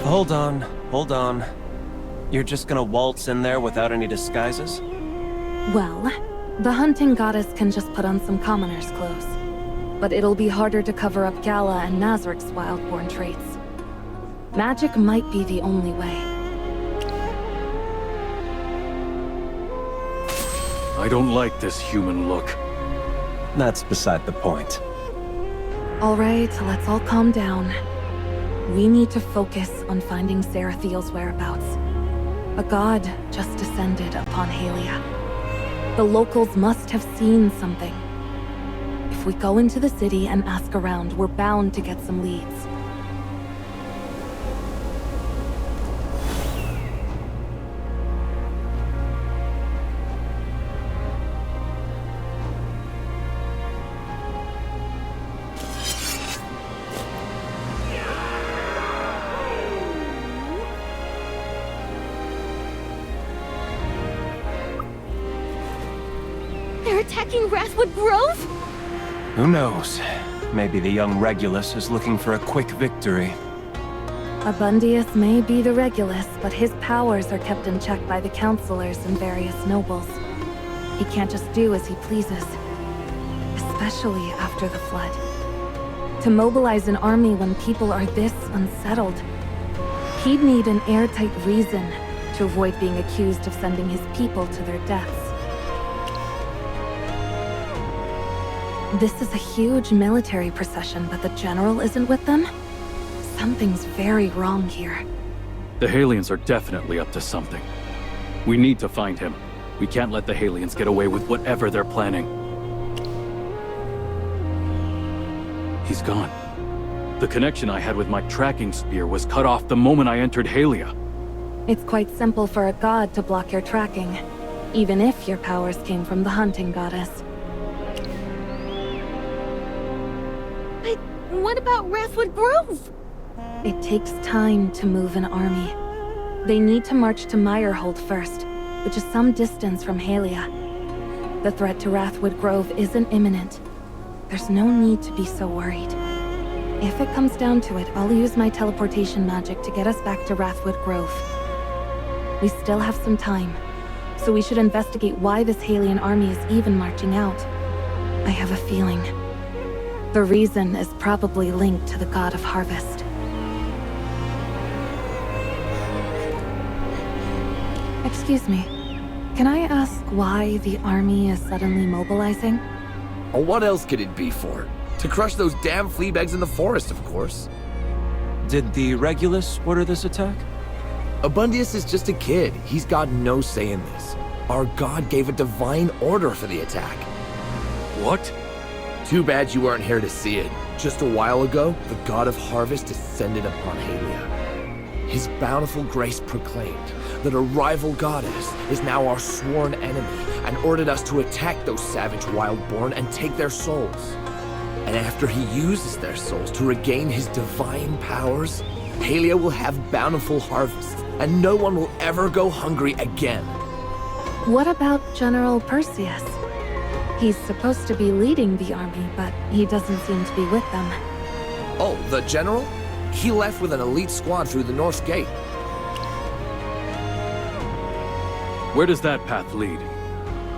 Hold on. You're just gonna waltz in there without any disguises? Well, the hunting goddess can just put on some commoner's clothes. But it'll be harder to cover up Gala and Nazric's wildborn traits. Magic might be the only way. I don't like this human look. That's beside the point. Alright, let's all calm down. We need to focus on finding Sarathiel's whereabouts. A god just descended upon Halia. The locals must have seen something. If we go into the city and ask around, we're bound to get some leads. They're attacking Wrathwood Grove? Who knows? Maybe the young Regulus is looking for a quick victory. Abundius may be the Regulus, but his powers are kept in check by the counselors and various nobles. He can't just do as he pleases. Especially after the flood. To mobilize an army when people are this unsettled, he'd need an airtight reason to avoid being accused of sending his people to their deaths. This is a huge military procession, but the general isn't with them? Something's very wrong here. The Halians are definitely up to something. We need to find him. We can't let the Halians get away with whatever they're planning. He's gone. The connection I had with my tracking spear was cut off the moment I entered Halia. It's quite simple for a god to block your tracking, even if your powers came from the hunting goddess. But what about Wrathwood Grove? It takes time to move an army. They need to march to Meyerhold first, which is some distance from Halia. The threat to Wrathwood Grove isn't imminent. There's no need to be so worried. If it comes down to it, I'll use my teleportation magic to get us back to Wrathwood Grove. We still have some time, so we should investigate why this Halian army is even marching out. I have a feeling. The reason is probably linked to the god of harvest. Excuse me. Can I ask why the army is suddenly mobilizing? Well, what else could it be for? To crush those damn fleabags in the forest, of course. Did the Regulus order this attack? Abundius is just a kid. He's got no say in this. Our god gave a divine order for the attack. What? Too bad you weren't here to see it. Just a while ago, the god of harvest descended upon Halia. His bountiful grace proclaimed that a rival goddess is now our sworn enemy and ordered us to attack those savage wildborn and take their souls. And after he uses their souls to regain his divine powers, Halia will have bountiful harvests, and no one will ever go hungry again. What about General Perseus? He's supposed to be leading the army, but he doesn't seem to be with them. Oh, the general? He left with an elite squad through the North Gate. Where does that path lead?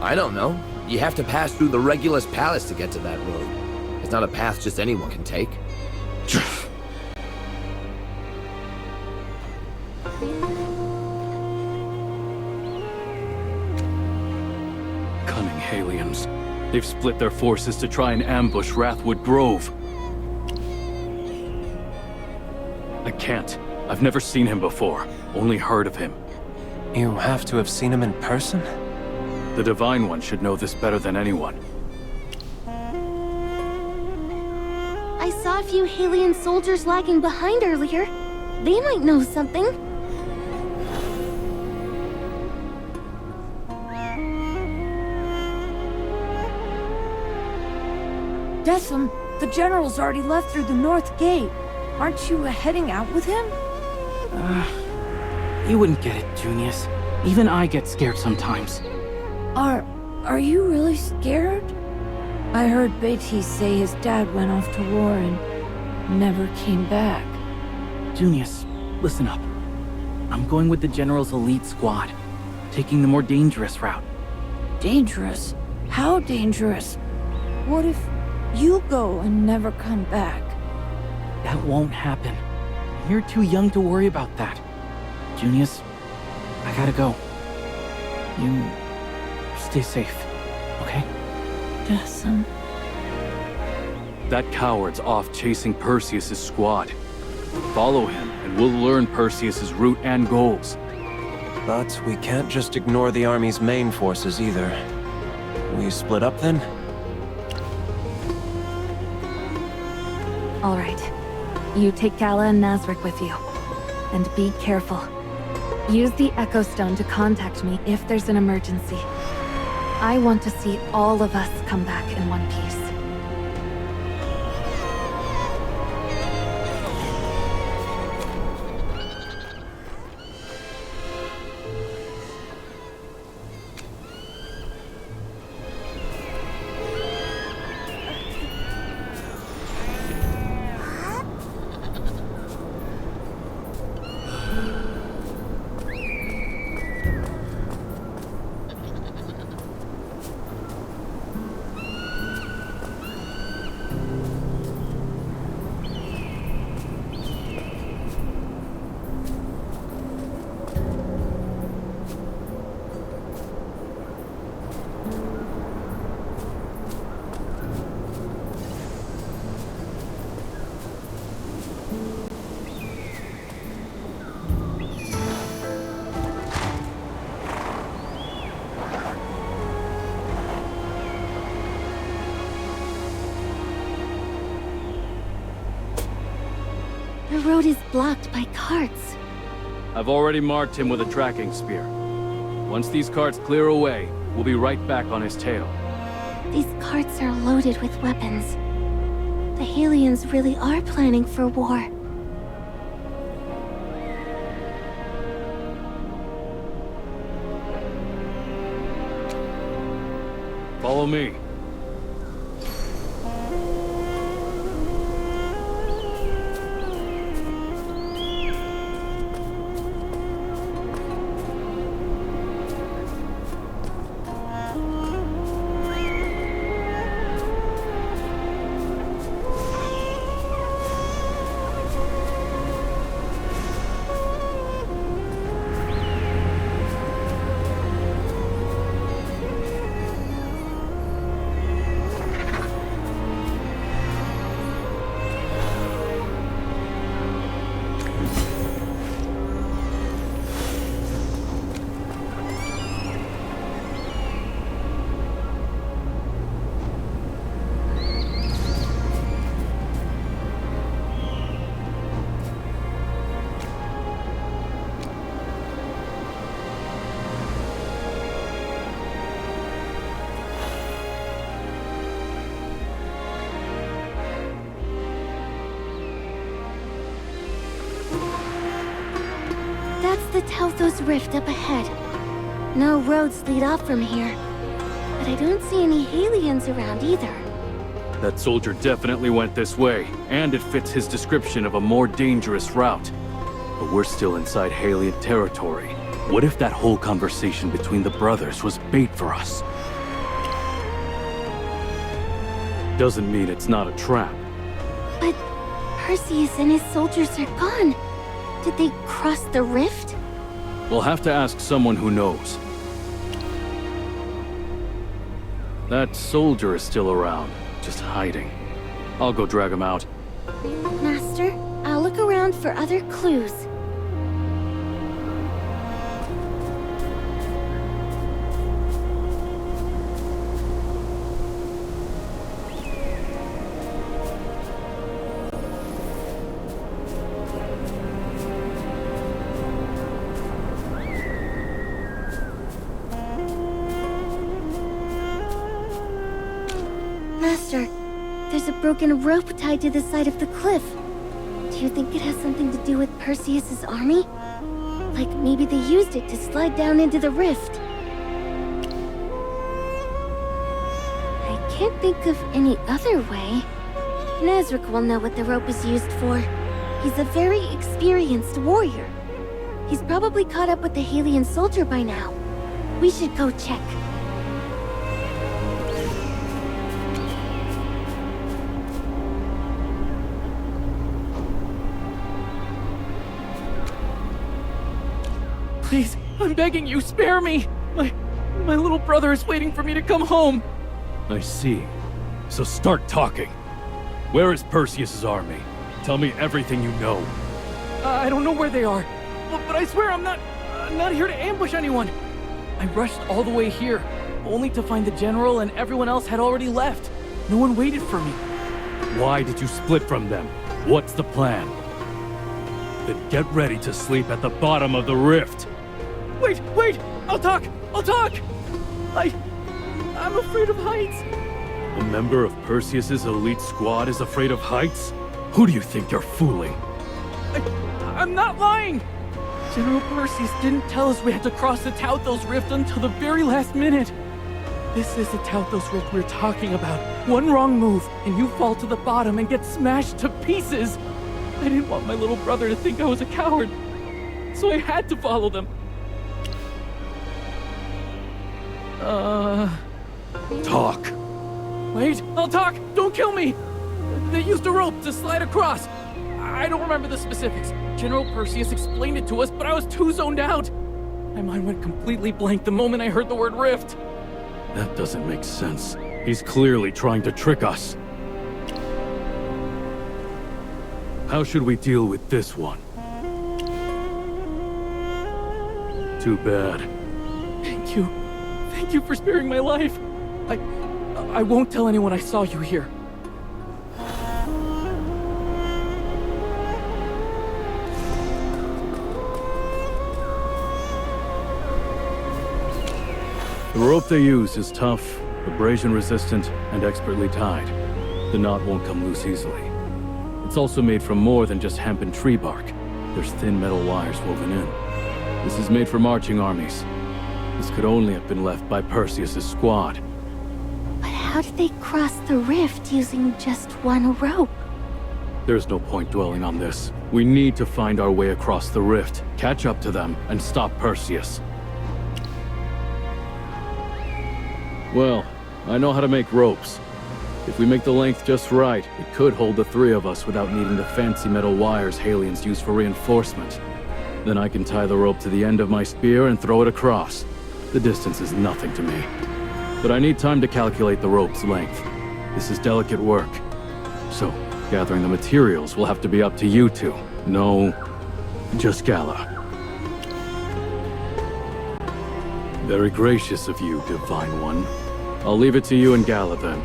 I don't know. You have to pass through the Regulus Palace to get to that road. It's not a path just anyone can take. Cunning Halians. They've split their forces to try and ambush Wrathwood Grove. I can't. I've never seen him before, only heard of him. You have to have seen him in person? The Divine One should know this better than anyone. I saw a few Halian soldiers lagging behind earlier. They might know something. Decim, the general's already left through the North Gate. Aren't you heading out with him? You wouldn't get it, Junius. Even I get scared sometimes. Are you really scared? I heard Beatty say his dad went off to war and never came back. Junius, Listen up. I'm going with the General's elite squad, taking the more dangerous route. Dangerous? How dangerous? What if you go and never come back? That won't happen. You're too young to worry about that. Junius, I gotta go. You stay safe, okay? Yes, That coward's off chasing Perseus' squad. Follow him, and we'll learn Perseus' route and goals. But we can't just ignore the army's main forces either. We split up then? All right. You take Gala and Nazarick with you. And be careful. Use the Echo Stone to contact me if there's an emergency. I want to see all of us come back in one piece. The road is blocked by carts. I've already marked him with a tracking spear. Once these carts clear away, we'll be right back on his tail. These carts are loaded with weapons. The Halians really are planning for war. Follow me. That's the Telthos Rift up ahead. No roads lead off from here. But I don't see any Halians around either. That soldier definitely went this way, and it fits his description of a more dangerous route. But we're still inside Halian territory. What if that whole conversation between the brothers was bait for us? Doesn't mean it's not a trap. But Perseus and his soldiers are gone. Did they cross the rift? We'll have to ask someone who knows. That soldier is still around, just hiding. I'll go drag him out. Master, I'll look around for other clues. Master, there's a broken rope tied to the side of the cliff. Do you think it has something to do with Perseus's army? Like maybe they used it to slide down into the rift. I can't think of any other way. Nazarick will know what the rope is used for. He's a very experienced warrior. He's probably caught up with the Halian soldier by now. We should go check. Please, I'm begging you, spare me! My little brother is waiting for me to come home! I see. So start talking. Where is Perseus's army? Tell me everything you know. I don't know where they are, but I swear I'm not here to ambush anyone. I rushed all the way here, only to find the general and everyone else had already left. No one waited for me. Why did you split from them? What's the plan? Then get ready to sleep at the bottom of the rift. Wait! I'll talk! I'm afraid of heights. A member of Perseus's elite squad is afraid of heights? Who do you think you're fooling? I'm not lying! General Perseus didn't tell us we had to cross the Tauthos Rift until the very last minute. This is the Tauthos Rift we're talking about. One wrong move, and you fall to the bottom and get smashed to pieces. I didn't want my little brother to think I was a coward, so I had to follow them. Talk. Wait, I'll talk! Don't kill me! They used a rope to slide across. I don't remember the specifics. General Perseus explained it to us, but I was too zoned out. My mind went completely blank the moment I heard the word rift. That doesn't make sense. He's clearly trying to trick us. How should we deal with this one? Too bad. Thank you. Thank you for sparing my life. I won't tell anyone I saw you here. The rope they use is tough, abrasion-resistant, and expertly tied. The knot won't come loose easily. It's also made from more than just hemp and tree bark. There's thin metal wires woven in. This is made for marching armies. This could only have been left by Perseus's squad. But how did they cross the rift using just one rope? There's no point dwelling on this. We need to find our way across the rift, catch up to them, and stop Perseus. Well, I know how to make ropes. If we make the length just right, it could hold the three of us without needing the fancy metal wires Halians use for reinforcement. Then I can tie the rope to the end of my spear and throw it across. The distance is nothing to me. But I need time to calculate the rope's length. This is delicate work. So, gathering the materials will have to be up to you two. No, just Gala. Very gracious of you, Divine One. I'll leave it to you and Gala then.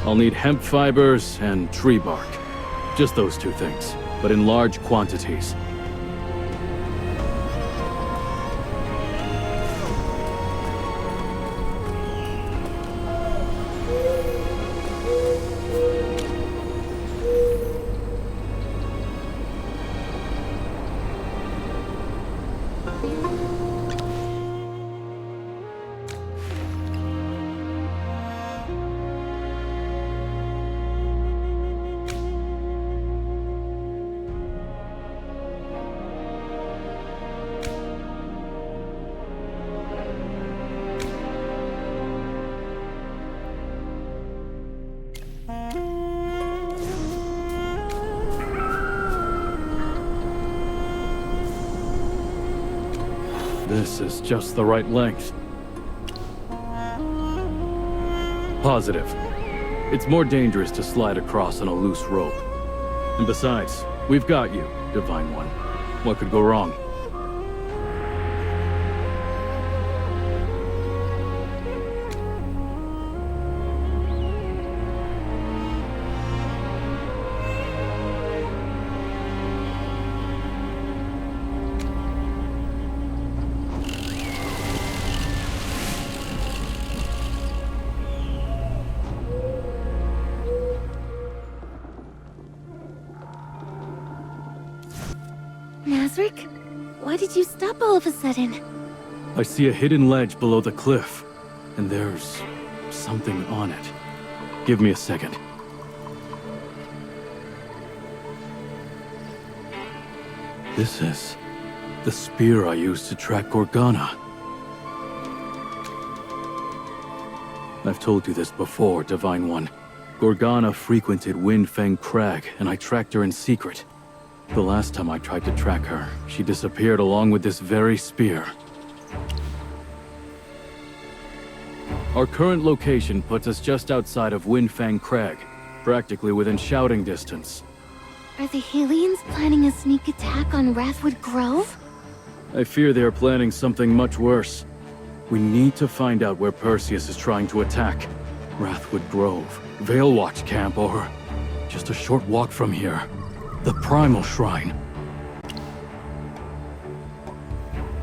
I'll need hemp fibers and tree bark. Just those two things, but in large quantities. This is just the right length. Positive. It's more dangerous to slide across on a loose rope. And besides, we've got you, Divine One. What could go wrong? Nazric? Why did you stop all of a sudden? I see a hidden ledge below the cliff, and there's something on it. Give me a second. This is the spear I used to track Gorgana. I've told you this before, Divine One. Gorgana frequented Windfang Crag, and I tracked her in secret. The last time I tried to track her, she disappeared along with this very spear. Our current location puts us just outside of Windfang Crag, practically within shouting distance. Are the Halians planning a sneak attack on Wrathwood Grove? I fear they are planning something much worse. We need to find out where Perseus is trying to attack. Wrathwood Grove, Veilwatch Camp, or just a short walk from here. The Primal Shrine.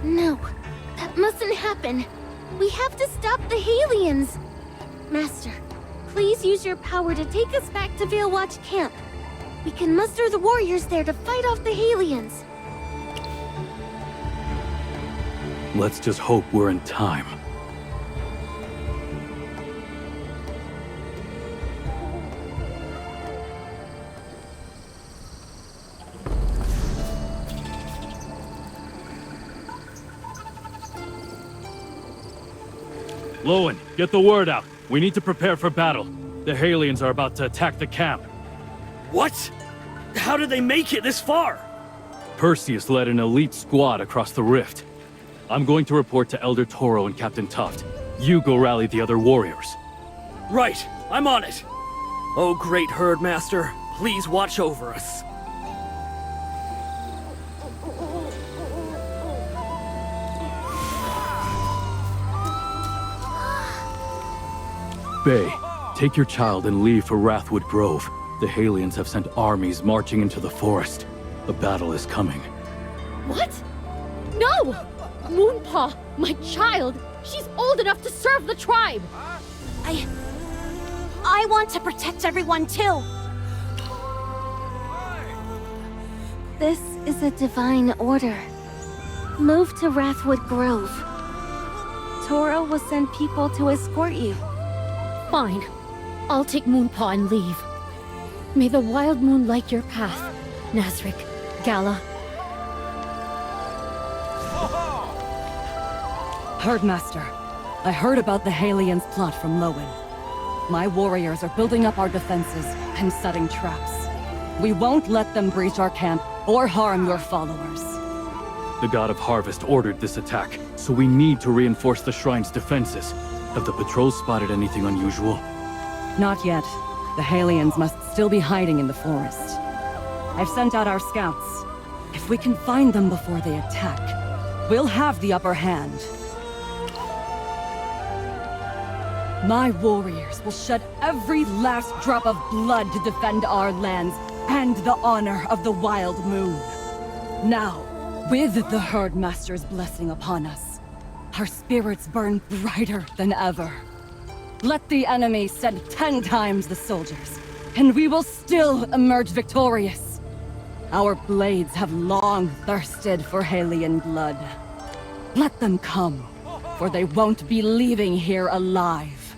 No, that mustn't happen. We have to stop the Halians. Master, please use your power to take us back to Veilwatch Camp. We can muster the warriors there to fight off the Halians. Let's just hope we're in time. Lowen, get the word out. We need to prepare for battle. The Halians are about to attack the camp. What? How did they make it this far? Perseus led an elite squad across the rift. I'm going to report to Elder Toro and Captain Tuft. You go rally the other warriors. Right, I'm on it. Oh, great Herdmaster, please watch over us. Bay, take your child and leave for Wrathwood Grove. The Halians have sent armies marching into the forest. A battle is coming. What? No! Moonpaw, my child! She's old enough to serve the tribe! I want to protect everyone too! This is a divine order. Move to Wrathwood Grove. Toro will send people to escort you. Fine. I'll take Moonpaw and leave. May the wild moon light your path, Nazric, Gala. Herdmaster, I heard about the Halians' plot from Lowen. My warriors are building up our defenses and setting traps. We won't let them breach our camp or harm your followers. The God of Harvest ordered this attack, so we need to reinforce the shrine's defenses. Have the patrols spotted anything unusual? Not yet. The Halians must still be hiding in the forest. I've sent out our scouts. If we can find them before they attack, we'll have the upper hand. My warriors will shed every last drop of blood to defend our lands and the honor of the Wild Moon. Now, with the Herdmaster's blessing upon us, our spirits burn brighter than ever. Let the enemy send 10 times the soldiers, and we will still emerge victorious. Our blades have long thirsted for Halian blood. Let them come, for they won't be leaving here alive.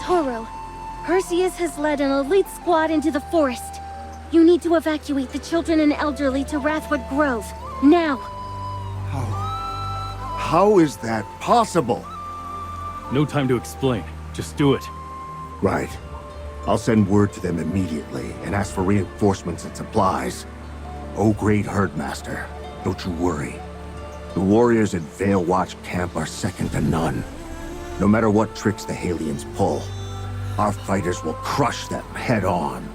Toro, Perseus has led an elite squad into the forest. You need to evacuate the children and elderly to Wrathwood Grove, now! How is that possible? No time to explain. Just do it. Right. I'll send word to them immediately and ask for reinforcements and supplies. Oh, great Herdmaster, don't you worry. The warriors at Veilwatch Camp are second to none. No matter what tricks the Halians pull, our fighters will crush them head on.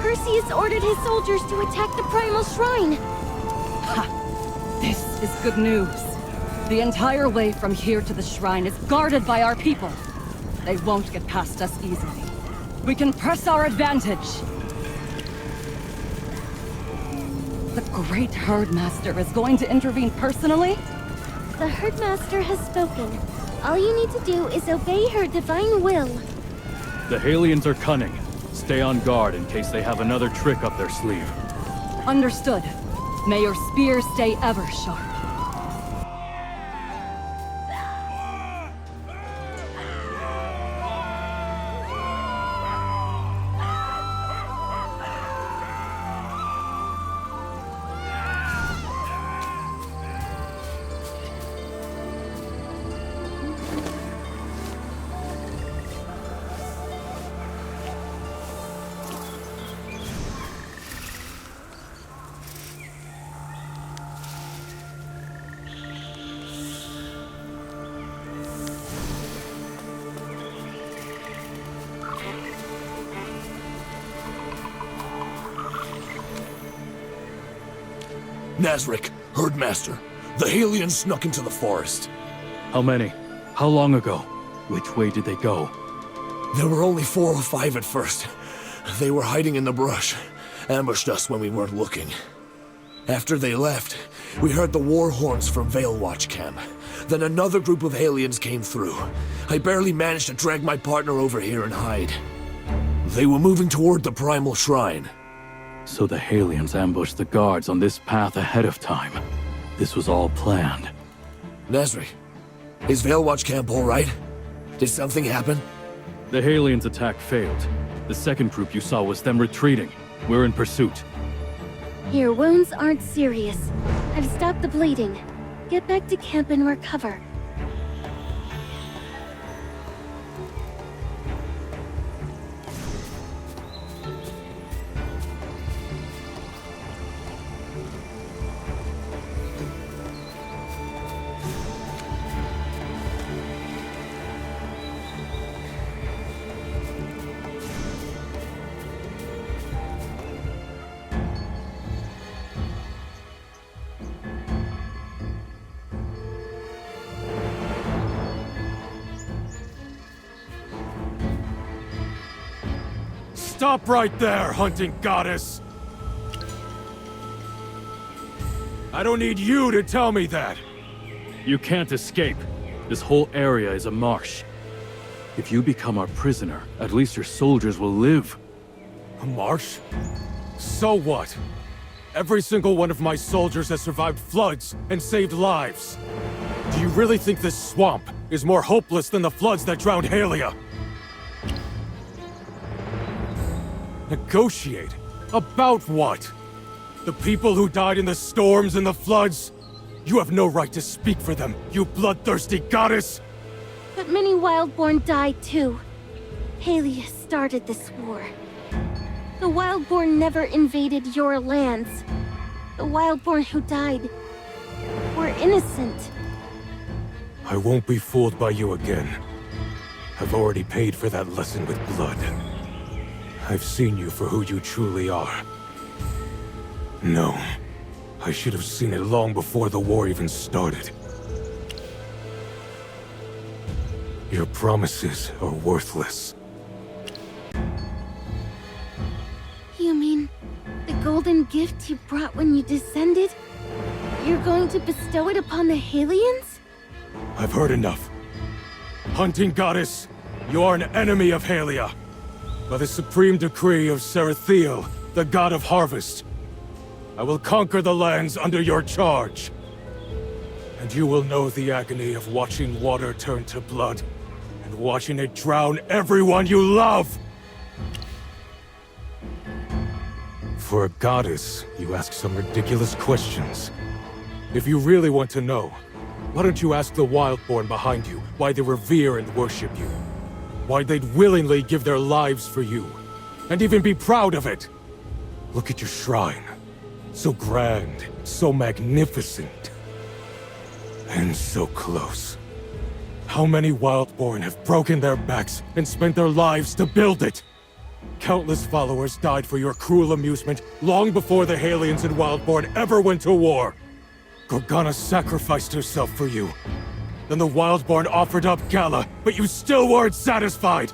Perseus ordered his soldiers to attack the Primal Shrine. Ha! This is good news. The entire way from here to the shrine is guarded by our people. They won't get past us easily. We can press our advantage. The Great Herdmaster is going to intervene personally? The Herdmaster has spoken. All you need to do is obey her divine will. The Halians are cunning. Stay on guard in case they have another trick up their sleeve. Understood. May your spear stay ever sharp. Nazric, Herdmaster, the Halians snuck into the forest. How many? How long ago? Which way did they go? There were only 4 or 5 at first. They were hiding in the brush, ambushed us when we weren't looking. After they left, we heard the war horns from Veil Watch camp. Then another group of Halians came through. I barely managed to drag my partner over here and hide. They were moving toward the Primal Shrine. So the Halians ambushed the guards on this path ahead of time. This was all planned. Nazric, is Veil Watch camp all right? Did something happen? The Halians' attack failed. The second group you saw was them retreating. We're in pursuit. Your wounds aren't serious. I've stopped the bleeding. Get back to camp and recover. Stop right there, hunting goddess! I don't need you to tell me that! You can't escape. This whole area is a marsh. If you become our prisoner, at least your soldiers will live. A marsh? So what? Every single one of my soldiers has survived floods and saved lives. Do you really think this swamp is more hopeless than the floods that drowned Halia? Negotiate? About what? The people who died in the storms and the floods? You have no right to speak for them, you bloodthirsty goddess! But many Wildborn died too. Halia started this war. The Wildborn never invaded your lands. The Wildborn who died were innocent. I won't be fooled by you again. I've already paid for that lesson with blood. I've seen you for who you truly are. No, I should have seen it long before the war even started. Your promises are worthless. You mean the golden gift you brought when you descended? You're going to bestow it upon the Halians? I've heard enough. Hunting goddess, you are an enemy of Halia. By the supreme decree of Sarathiel, the god of harvest, I will conquer the lands under your charge. And you will know the agony of watching water turn to blood, and watching it drown everyone you love! For a goddess, you ask some ridiculous questions. If you really want to know, why don't you ask the Wildborn behind you why they revere and worship you? Why they'd willingly give their lives for you, and even be proud of it? Look at your shrine. So grand, so magnificent, and so close. How many Wildborn have broken their backs and spent their lives to build it? Countless followers died for your cruel amusement long before the Halians and Wildborn ever went to war. Gorgana sacrificed herself for you. Then the Wildborn offered up Gala, but you still weren't satisfied.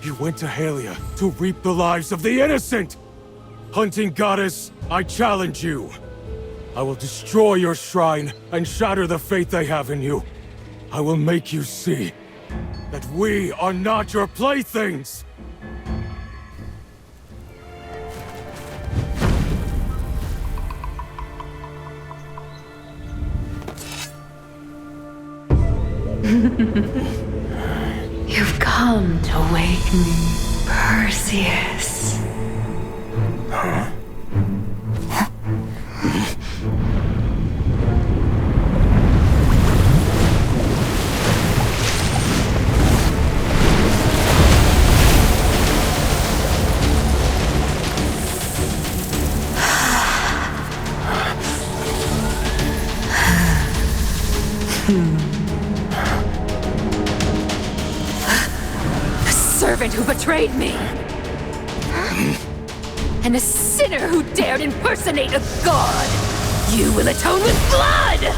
You went to Halia to reap the lives of the innocent. Hunting Goddess, I challenge you. I will destroy your shrine and shatter the faith they have in you. I will make you see that we are not your playthings! You've come to wake me, Perseus. Huh? Servant who betrayed me! And a sinner who dared impersonate a god! You will atone with blood!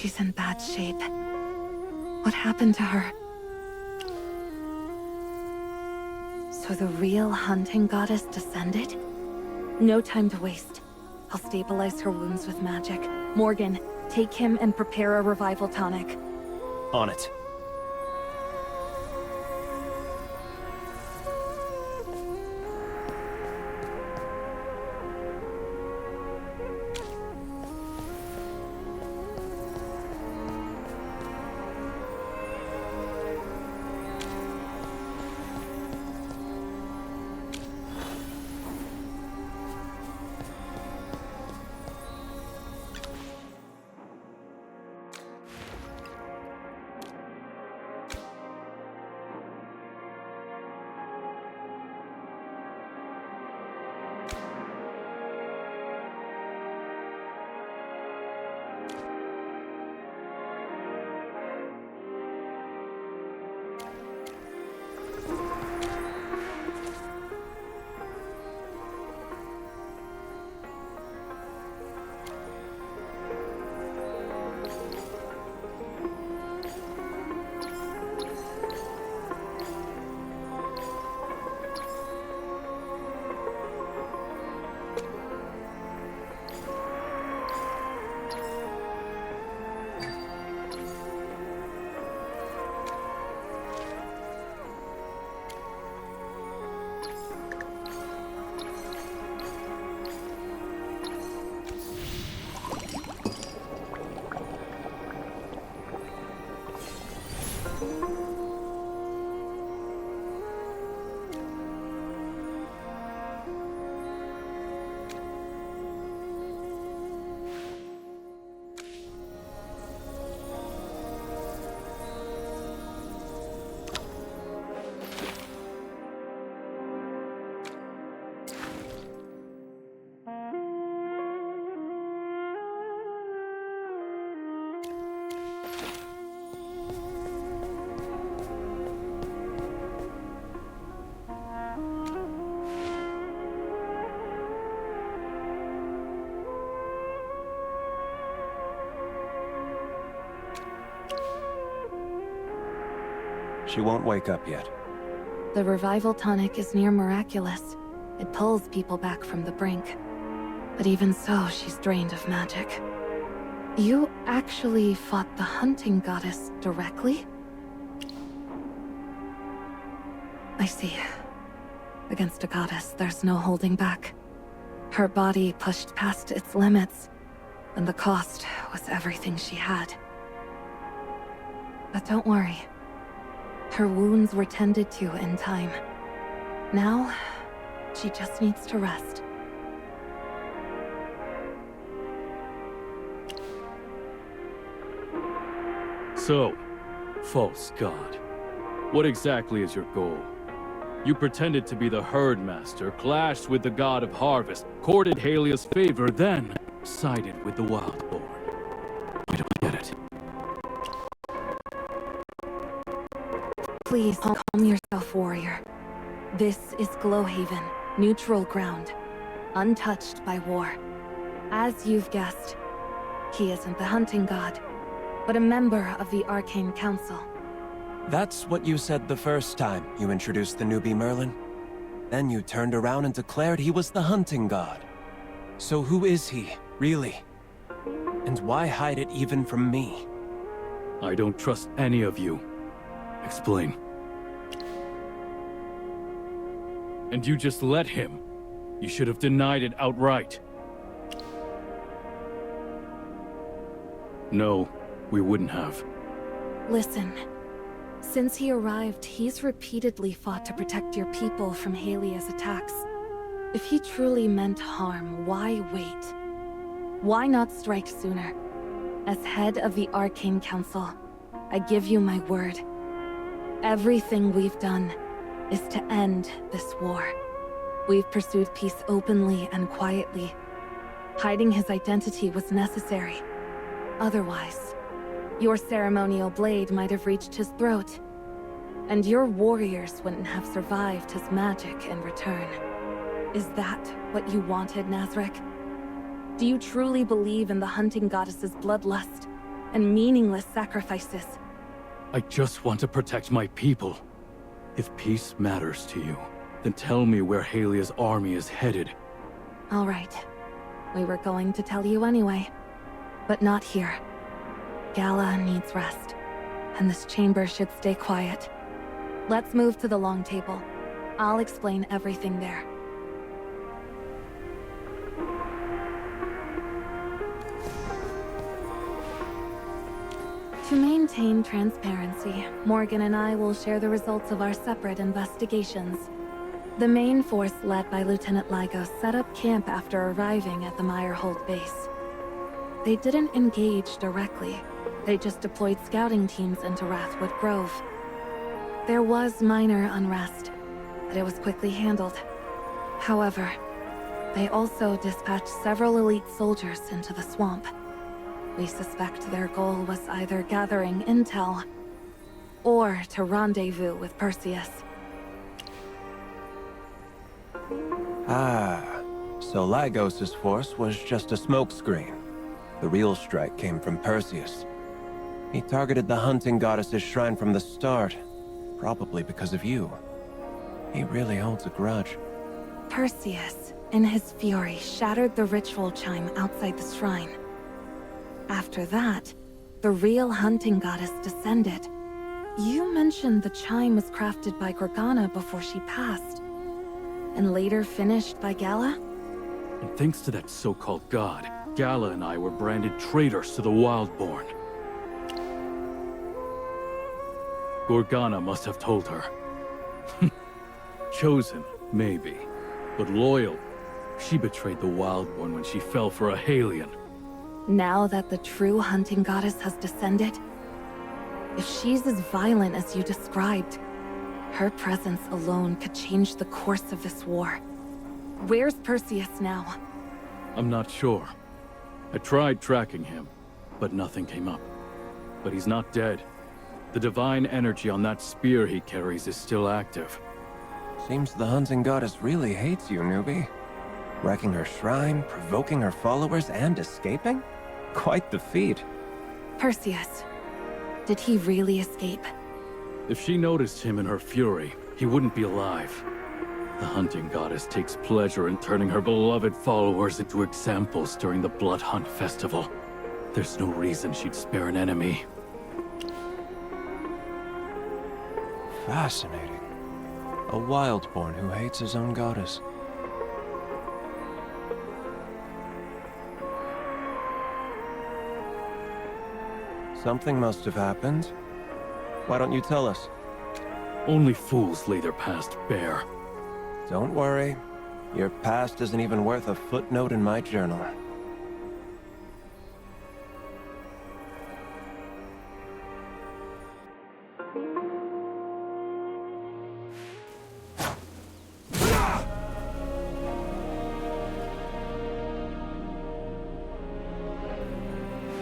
She's in bad shape. What happened to her? So the real hunting goddess descended? No time to waste. I'll stabilize her wounds with magic. Morgan, take him and prepare a revival tonic. On it. She won't wake up yet. The revival tonic is near miraculous. It pulls people back from the brink. But even so, she's drained of magic. You actually fought the hunting goddess directly? I see. Against a goddess, there's no holding back. Her body pushed past its limits, and the cost was everything she had. But don't worry. Her wounds were tended to in time. Now, she just needs to rest. So, false god. What exactly is your goal? You pretended to be the herdmaster, clashed with the god of harvest, courted Halia's favor, then sided with the wildborn. I don't get it. Please calm yourself, warrior. This is Glowhaven, neutral ground, untouched by war. As you've guessed, he isn't the hunting god, but a member of the Arcane Council. That's what you said the first time you introduced the newbie Merlin. Then you turned around and declared he was the hunting god. So who is he, really? And why hide it even from me? I don't trust any of you. Explain. And you just let him. You should have denied it outright. No, we wouldn't have. Listen. Since he arrived, he's repeatedly fought to protect your people from Halia's attacks. If he truly meant harm, why wait? Why not strike sooner? As head of the Arcane Council, I give you my word. Everything we've done is to end this war. We've pursued peace openly and quietly. Hiding his identity was necessary. Otherwise, your ceremonial blade might have reached his throat, and your warriors wouldn't have survived his magic in return. Is that what you wanted, Nazric? Do you truly believe in the hunting goddess's bloodlust and meaningless sacrifices? I just want to protect my people. If peace matters to you, then tell me where Halia's army is headed. All right. We were going to tell you anyway. But not here. Gala needs rest, and this chamber should stay quiet. Let's move to the long table. I'll explain everything there. To maintain transparency, Morgan and I will share the results of our separate investigations. The main force led by Lieutenant Lygos set up camp after arriving at the Meyerhold base. They didn't engage directly. They just deployed scouting teams into Wrathwood Grove. There was minor unrest, but it was quickly handled. However, they also dispatched several elite soldiers into the swamp. We suspect their goal was either gathering intel, or to rendezvous with Perseus. Ah, so Lygos' force was just a smokescreen. The real strike came from Perseus. He targeted the hunting goddess's shrine from the start, probably because of you. He really holds a grudge. Perseus, in his fury, shattered the ritual chime outside the shrine. After that, the real hunting goddess descended. You mentioned the chime was crafted by Gorgana before she passed, and later finished by Gala? And thanks to that so-called god, Gala and I were branded traitors to the Wildborn. Gorgana must have told her. Chosen, maybe. But loyal, she betrayed the Wildborn when she fell for a Halian. Now that the true hunting goddess has descended, if she's as violent as you described, her presence alone could change the course of this war. Where's Perseus now? I'm not sure. I tried tracking him, but nothing came up. But he's not dead. The divine energy on that spear he carries is still active. Seems the hunting goddess really hates you, newbie. Wrecking her shrine, provoking her followers, and escaping? Quite the feat. Perseus. Did he really escape? If she noticed him in her fury, he wouldn't be alive. The hunting goddess takes pleasure in turning her beloved followers into examples during the Blood Hunt Festival. There's no reason she'd spare an enemy. Fascinating. A wildborn who hates his own goddess. Something must have happened. Why don't you tell us? Only fools lay their past bare. Don't worry. Your past isn't even worth a footnote in my journal.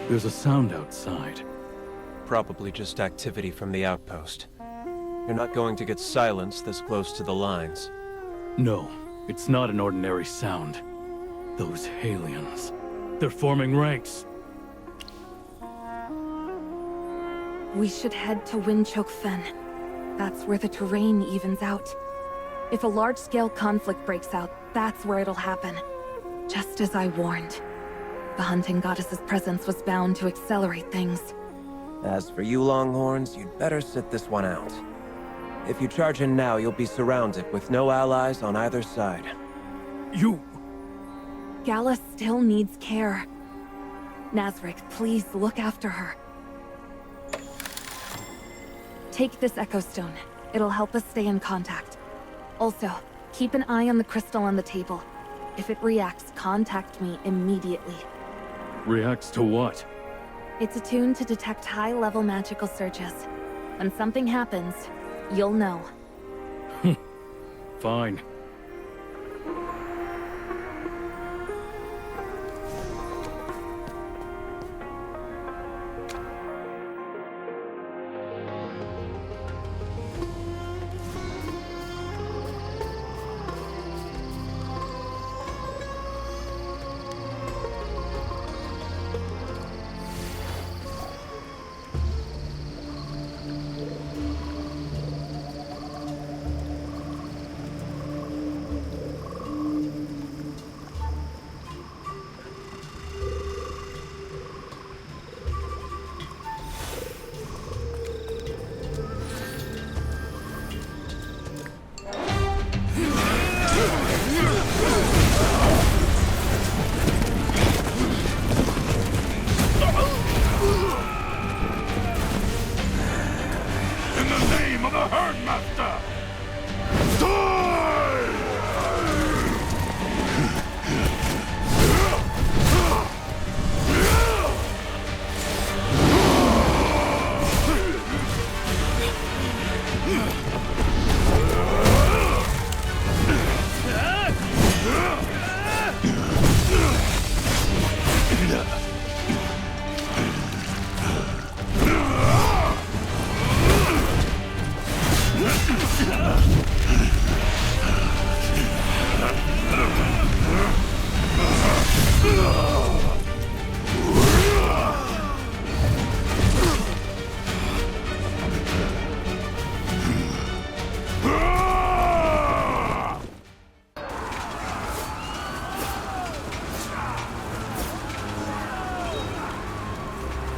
There's a sound outside. Probably just activity from the outpost. You're not going to get silence this close to the lines. No, it's not an ordinary sound. Those Halians. They're forming ranks. We should head to Windchoke Fen. That's where the terrain evens out. If a large-scale conflict breaks out, that's where it'll happen. Just as I warned. The hunting goddess's presence was bound to accelerate things. As for you, Longhorns, you'd better sit this one out. If you charge in now, you'll be surrounded with no allies on either side. You... Gala still needs care. Nazric, please look after her. Take this Echo Stone. It'll help us stay in contact. Also, keep an eye on the crystal on the table. If it reacts, contact me immediately. Reacts to what? It's attuned to detect high-level magical surges. When something happens, you'll know. Fine.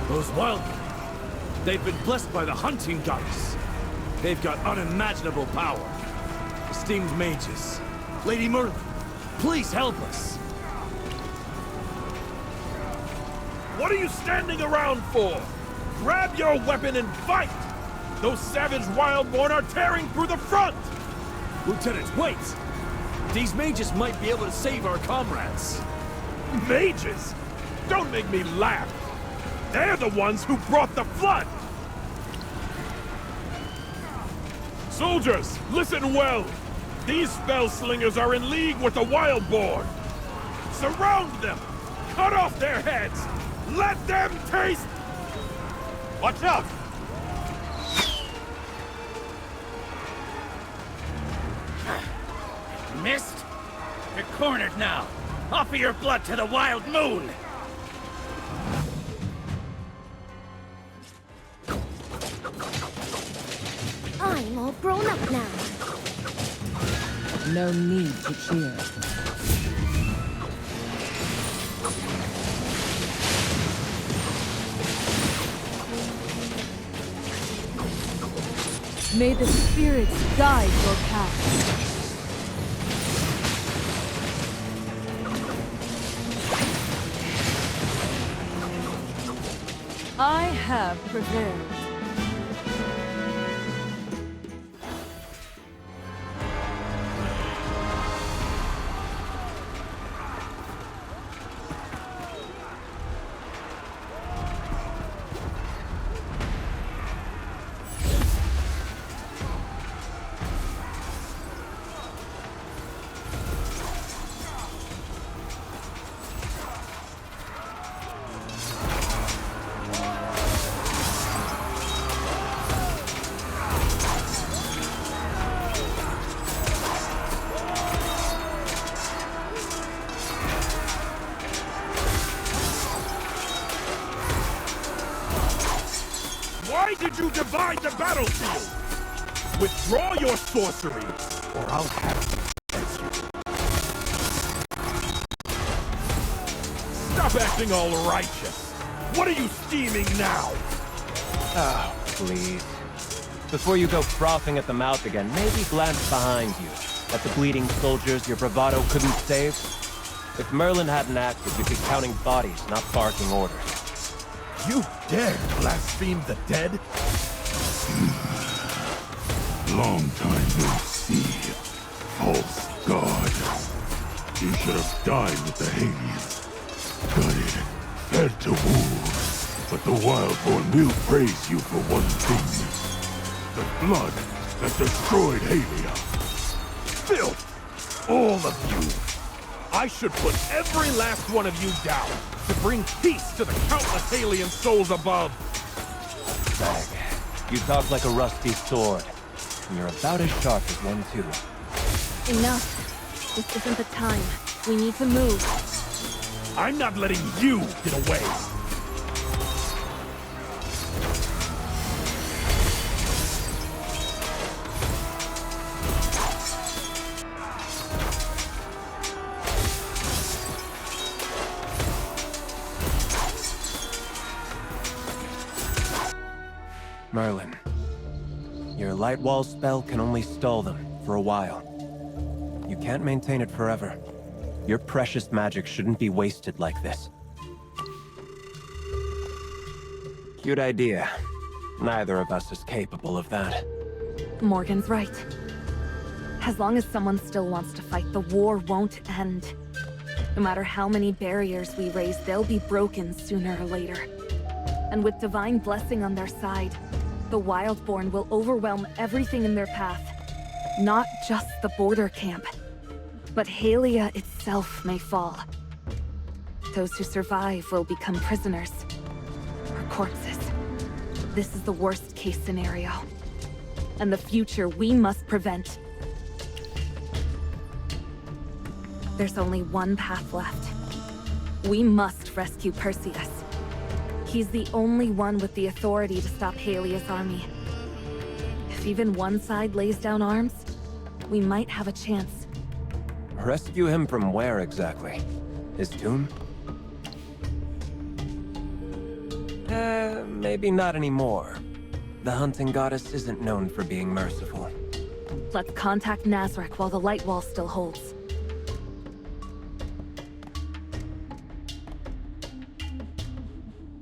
Those wildmen, they've been blessed by the hunting goddess. They've got unimaginable power. Esteemed mages, Lady Merlin, please help us. What are you standing around for? Grab your weapon and fight! Those savage wildborn are tearing through the front! Lieutenant, wait! These mages might be able to save our comrades. Mages? Don't make me laugh! They're the ones who brought the flood! Soldiers, listen well! These spell-slingers are in league with the wildborn! Surround them! Cut off their heads! Let them taste... Watch out! Missed? You're cornered now. Offer your blood to the Wild Moon! all grown up now. No need to cheer. May the spirits guide your path. I have prevailed. Why did you divide the battlefield? Withdraw your sorcery, or I'll have you. Stop acting all righteous. What are you scheming now? Oh, please. Before you go frothing at the mouth again, maybe glance behind you at the bleeding soldiers your bravado couldn't save. If Merlin hadn't acted, you'd be counting bodies, not barking orders. You dare blaspheme the dead? Long time no see, false god. You should have died with the Halians. Gutted, fed to wolves. But the Wildborn will praise you for one thing. The blood that destroyed Halia. Filth! All of you! I should put every last one of you down to bring peace to the countless Halian souls above. Bag, you talk like a rusty sword, and you're about as sharp as one too. Enough. This isn't the time. We need to move. I'm not letting you get away. Merlin, your light wall spell can only stall them for a while. You can't maintain it forever. Your precious magic shouldn't be wasted like this. Cute idea. Neither of us is capable of that. Morgan's right. As long as someone still wants to fight, the war won't end. No matter how many barriers we raise, they'll be broken sooner or later. And with divine blessing on their side, the Wildborn will overwhelm everything in their path. Not just the border camp, but Halia itself may fall. Those who survive will become prisoners, or corpses. This is the worst-case scenario, and the future we must prevent. There's only one path left. We must rescue Perseus. He's the only one with the authority to stop Halia's army. If even one side lays down arms, we might have a chance. Rescue him from where exactly? His tomb? Maybe not anymore. The hunting goddess isn't known for being merciful. Let's contact Nazarick while the light wall still holds.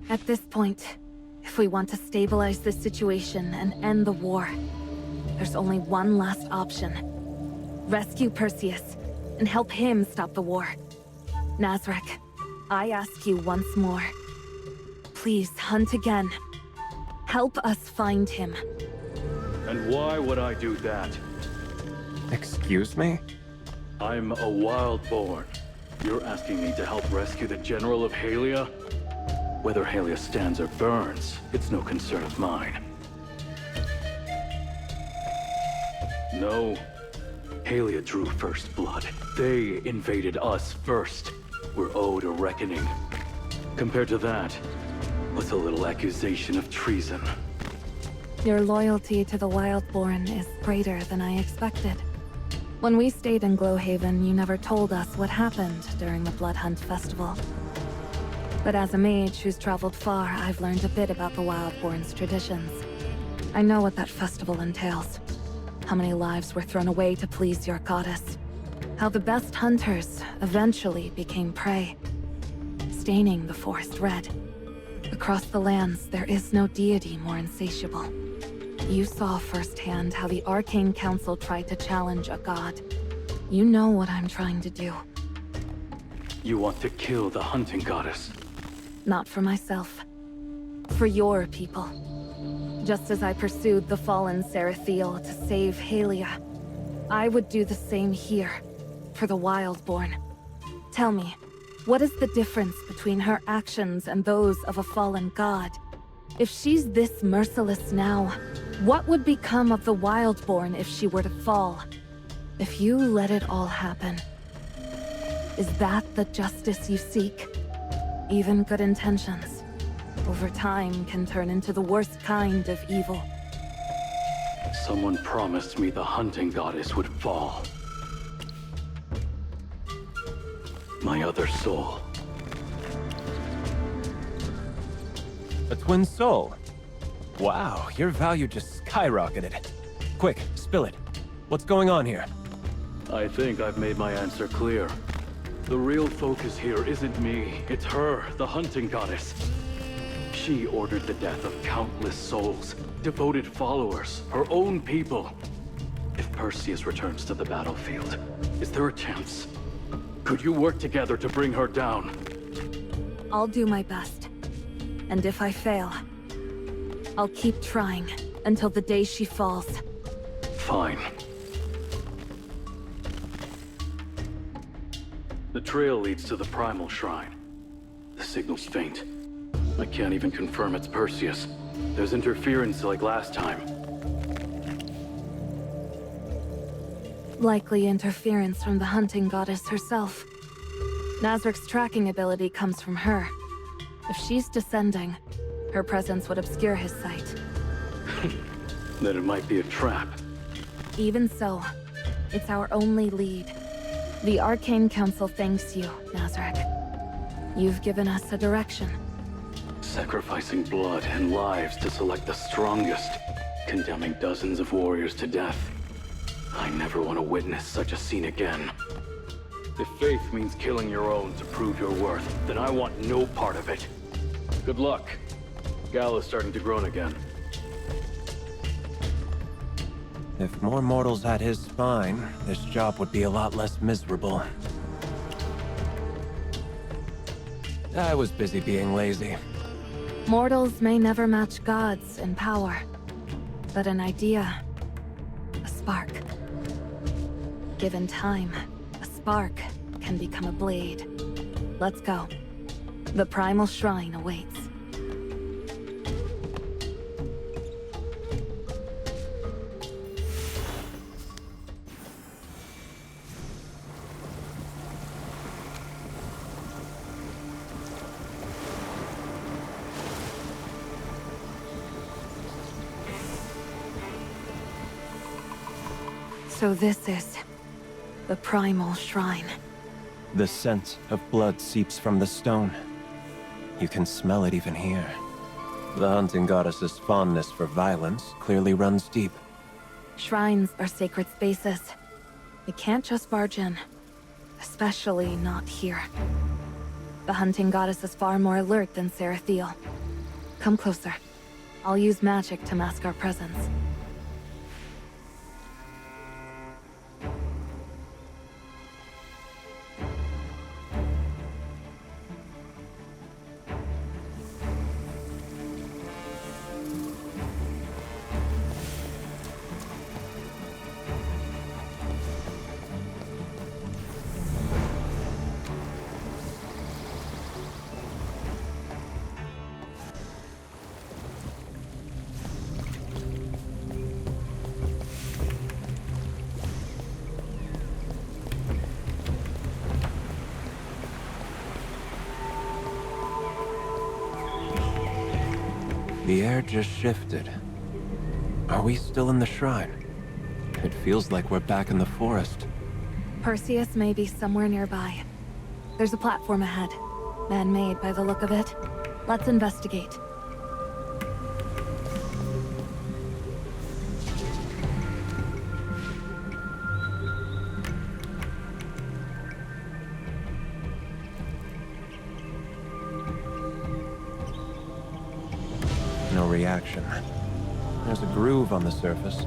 At this point, if we want to stabilize this situation and end the war, there's only one last option. Rescue Perseus, and help him stop the war. Nazarick, I ask you once more. Please hunt again. Help us find him. And why would I do that? Excuse me? I'm a Wildborn. You're asking me to help rescue the General of Halia? Whether Halia stands or burns, it's no concern of mine. No. Halia drew first blood. They invaded us first. We're owed a reckoning. Compared to that, what's a little accusation of treason? Your loyalty to the Wildborn is greater than I expected. When we stayed in Glowhaven, you never told us what happened during the Blood Hunt Festival. But as a mage who's traveled far, I've learned a bit about the Wildborn's traditions. I know what that festival entails. How many lives were thrown away to please your goddess. How the best hunters eventually became prey, staining the forest red. Across the lands, there is no deity more insatiable. You saw firsthand how the Arcane Council tried to challenge a god. You know what I'm trying to do. You want to kill the hunting goddess? Not for myself. For your people. Just as I pursued the fallen Sarathiel to save Halia, I would do the same here, for the Wildborn. Tell me, what is the difference between her actions and those of a fallen god? If she's this merciless now, what would become of the Wildborn if she were to fall? If you let it all happen, is that the justice you seek? Even good intentions, over time, can turn into the worst kind of evil. Someone promised me the hunting goddess would fall. My other soul. A twin soul? Wow, your value just skyrocketed. Quick, spill it. What's going on here? I think I've made my answer clear. The real focus here isn't me, it's her, the hunting goddess. She ordered the death of countless souls, devoted followers, her own people. If Perseus returns to the battlefield, is there a chance? Could you work together to bring her down? I'll do my best. And if I fail, I'll keep trying until the day she falls. Fine. The trail leads to the Primal Shrine. The signal's faint. I can't even confirm it's Perseus. There's interference like last time. Likely interference from the hunting goddess herself. Nazric's tracking ability comes from her. If she's descending, her presence would obscure his sight. Then it might be a trap. Even so, it's our only lead. The Arcane Council thanks you, Nazric. You've given us a direction. Sacrificing blood and lives to select the strongest, condemning dozens of warriors to death. I never want to witness such a scene again. If faith means killing your own to prove your worth, then I want no part of it. Good luck. Gal is starting to groan again. If more mortals had his spine, this job would be a lot less miserable. I was busy being lazy. Mortals may never match gods in power, but an idea, a spark. Given time, a spark can become a blade. Let's go. The Primal Shrine awaits. So this is the Primal Shrine. The scent of blood seeps from the stone. You can smell it even here. The hunting goddess's fondness for violence clearly runs deep. Shrines are sacred spaces. You can't just barge in. Especially not here. The hunting goddess is far more alert than Sarathiel. Come closer. I'll use magic to mask our presence. The air just shifted. Are we still in the shrine? It feels like we're back in the forest. Perseus may be somewhere nearby. There's a platform ahead. Man-made by the look of it. Let's investigate. No reaction. There's a groove on the surface.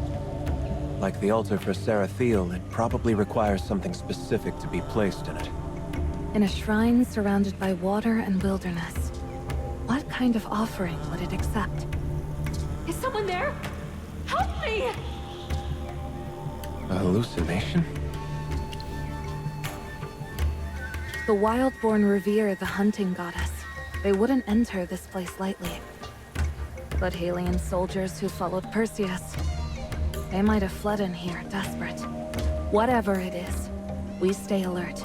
Like the altar for Sarathiel, it probably requires something specific to be placed in it. In a shrine surrounded by water and wilderness. What kind of offering would it accept? Is someone there? Help me! A hallucination? The Wildborn revere the hunting goddess. They wouldn't enter this place lightly. But Halian soldiers who followed Perseus, they might have fled in here desperate. Whatever it is, we stay alert.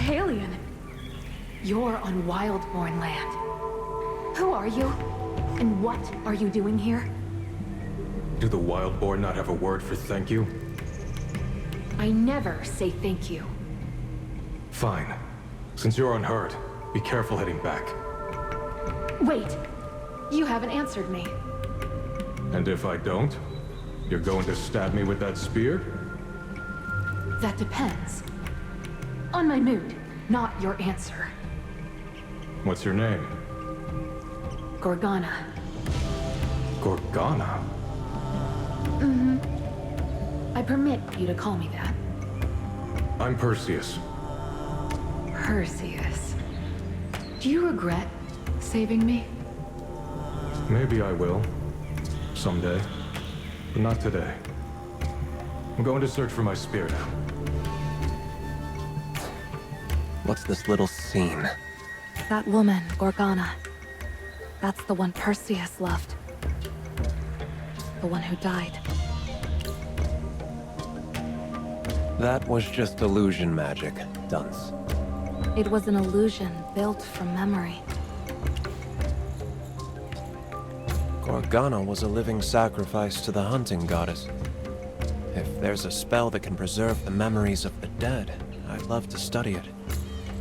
Halia, you're on Wildborn land. Who are you? And what are you doing here? Do the Wildborn not have a word for thank you? I never say thank you. Fine. Since you're unhurt, be careful heading back. Wait! You haven't answered me. And if I don't, you're going to stab me with that spear? That depends. On my mood, not your answer. What's your name? Gorgana. Gorgana? Mm-hmm. I permit you to call me that. I'm Perseus. Perseus. Do you regret saving me? Maybe I will. Someday. But not today. I'm going to search for my spear now. What's this little scene? That woman, Gorgana. That's the one Perseus loved. The one who died. That was just illusion magic, dunce. It was an illusion built from memory. Gorgana was a living sacrifice to the hunting goddess. If there's a spell that can preserve the memories of the dead, I'd love to study it.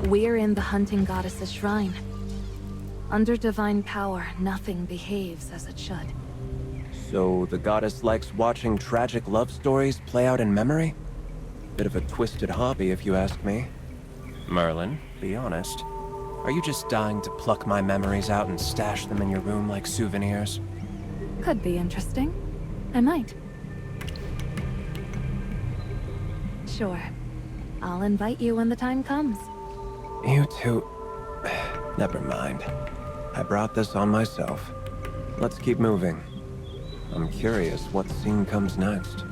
We're in the hunting goddess's shrine. Under divine power, nothing behaves as it should. So the goddess likes watching tragic love stories play out in memory? Bit of a twisted hobby, if you ask me. Merlin, be honest. Are you just dying to pluck my memories out and stash them in your room like souvenirs? Could be interesting. I might. Sure. I'll invite you when the time comes. You two... Never mind. I brought this on myself. Let's keep moving. I'm curious what scene comes next.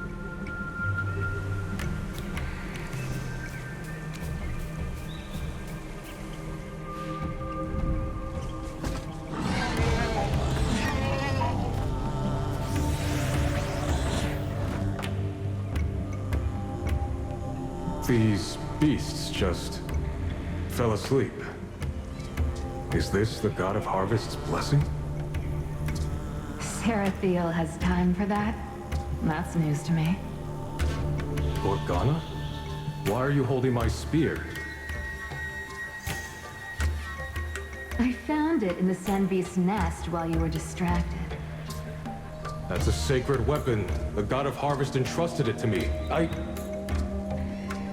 These beasts just fell asleep. Is this the god of harvest's blessing? Sarathiel has time for that? That's news to me. Gorgana? Why are you holding my spear? I found it in the Sand Beast's nest while you were distracted. That's a sacred weapon. The god of harvest entrusted it to me.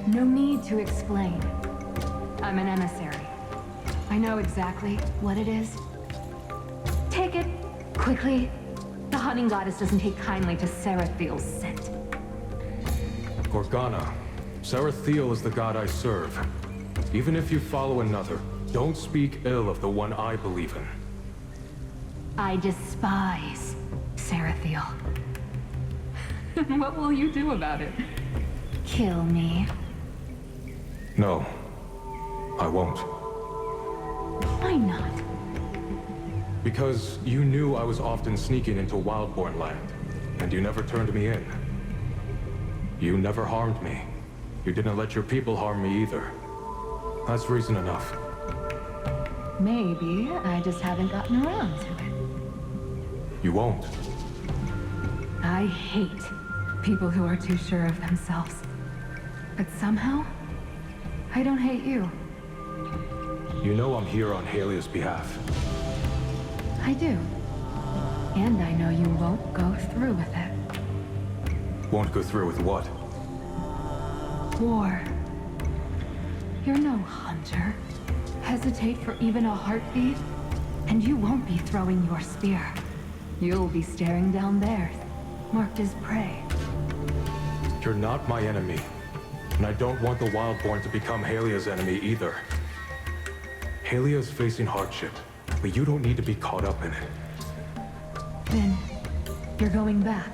No need to explain. I'm an emissary. I know exactly what it is. Take it, quickly. The hunting goddess doesn't take kindly to Sarathiel's scent. Gorgana, Sarathiel is the god I serve. Even if you follow another, don't speak ill of the one I believe in. I despise Sarathiel. What will you do about it? Kill me? No, I won't. Why not? Because you knew I was often sneaking into Wildborn land, and you never turned me in. You never harmed me. You didn't let your people harm me either. That's reason enough. Maybe I just haven't gotten around to it. You won't. I hate people who are too sure of themselves. But somehow, I don't hate you. You know I'm here on Halia's behalf. I do. And I know you won't go through with it. Won't go through with what? War. You're no hunter. Hesitate for even a heartbeat, and you won't be throwing your spear. You'll be staring down theirs, marked as prey. You're not my enemy. And I don't want the Wildborn to become Halia's enemy either. Halia's facing hardship, but you don't need to be caught up in it. Then, you're going back.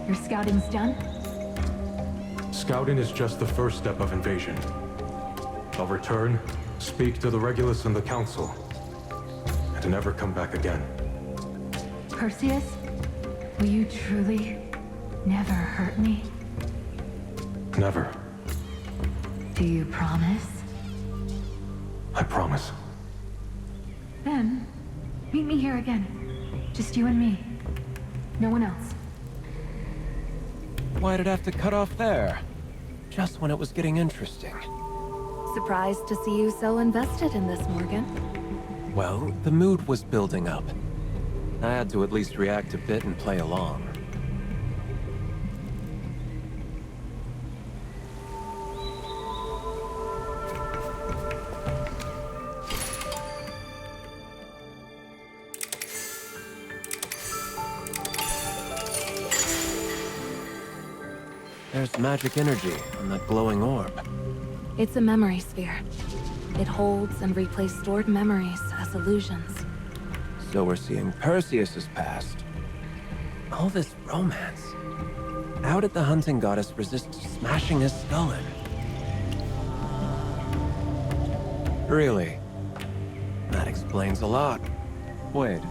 Your scouting's done? Scouting is just the first step of invasion. I'll return, speak to the Regulus and the Council, and never come back again. Perseus? Will you truly never hurt me? Never. Do you promise? I promise. Then, meet me here again. Just you and me. No one else. Why'd it have to cut off there? Just when it was getting interesting. Surprised to see you so invested in this, Morgan. Well, the mood was building up. I had to at least react a bit and play along. There's magic energy on that glowing orb. It's a memory sphere. It holds and replays stored memories as illusions. So we're seeing Perseus's past. All this romance. How did the hunting goddess resist smashing his skull in? Really? That explains a lot. Wait,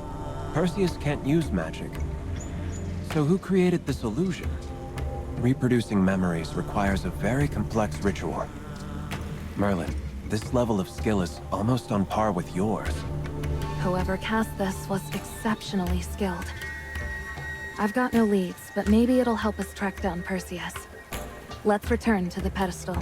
Perseus can't use magic. So who created this illusion? Reproducing memories requires a very complex ritual. Merlin, this level of skill is almost on par with yours. Whoever cast this was exceptionally skilled. I've got no leads, but maybe it'll help us track down Perseus. Let's return to the pedestal.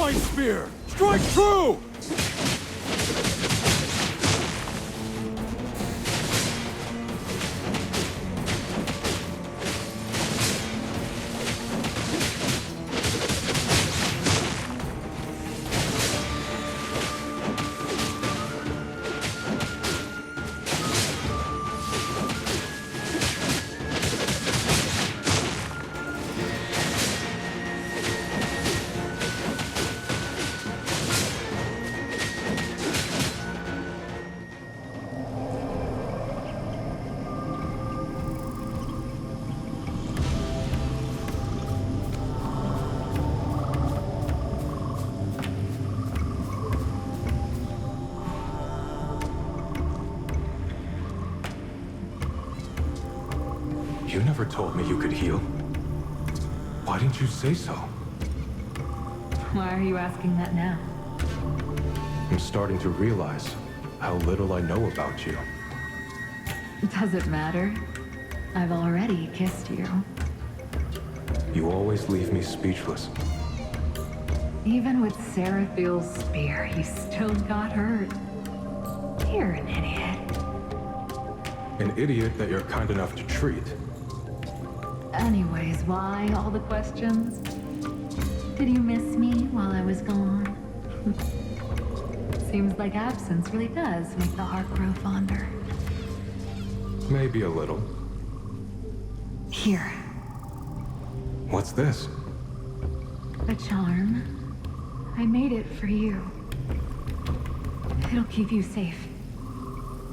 Divine Spear! Strike true! never told me you could heal. Why didn't you say so? Why are you asking that now? I'm starting to realize how little I know about you. Does it matter? I've already kissed you. You always leave me speechless. Even with Sarathiel's spear, you still got hurt. You're an idiot. An idiot that you're kind enough to treat. Anyways, why all the questions? Did you miss me while I was gone? Seems like absence really does make the heart grow fonder. Maybe a little. Here. What's this? A charm. I made it for you. It'll keep you safe.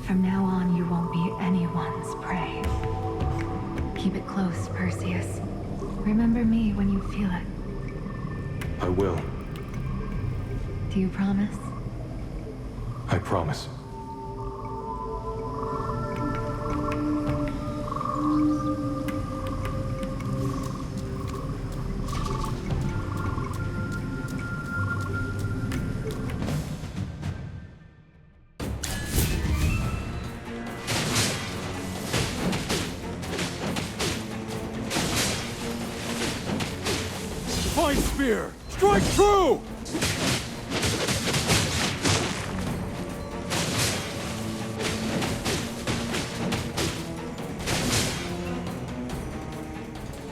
From now on, you won't be anyone's prey. Keep it close, Perseus. Remember me when you feel it. I will. Do you promise? I promise. Divine Spear! Strike true!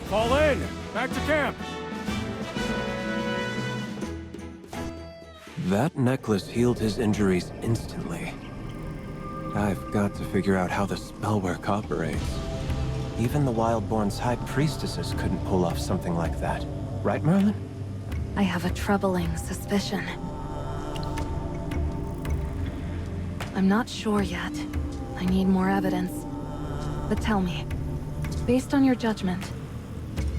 Fall in! Back to camp! That necklace healed his injuries instantly. I've got to figure out how the spellwork operates. Even the Wildborn's high priestesses couldn't pull off something like that. Right, Merlin? I have a troubling suspicion. I'm not sure yet. I need more evidence. But tell me, based on your judgment,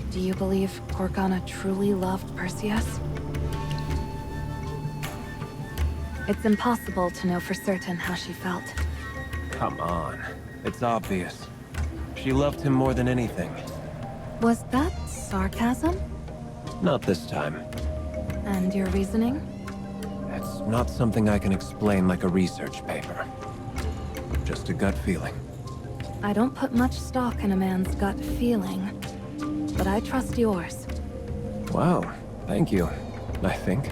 do you believe Gorgana truly loved Perseus? It's impossible to know for certain how she felt. Come on. It's obvious. She loved him more than anything. Was that sarcasm? Not this time. And your reasoning? It's not something I can explain like a research paper. Just a gut feeling. I don't put much stock in a man's gut feeling, but I trust yours. Wow, thank you, I think.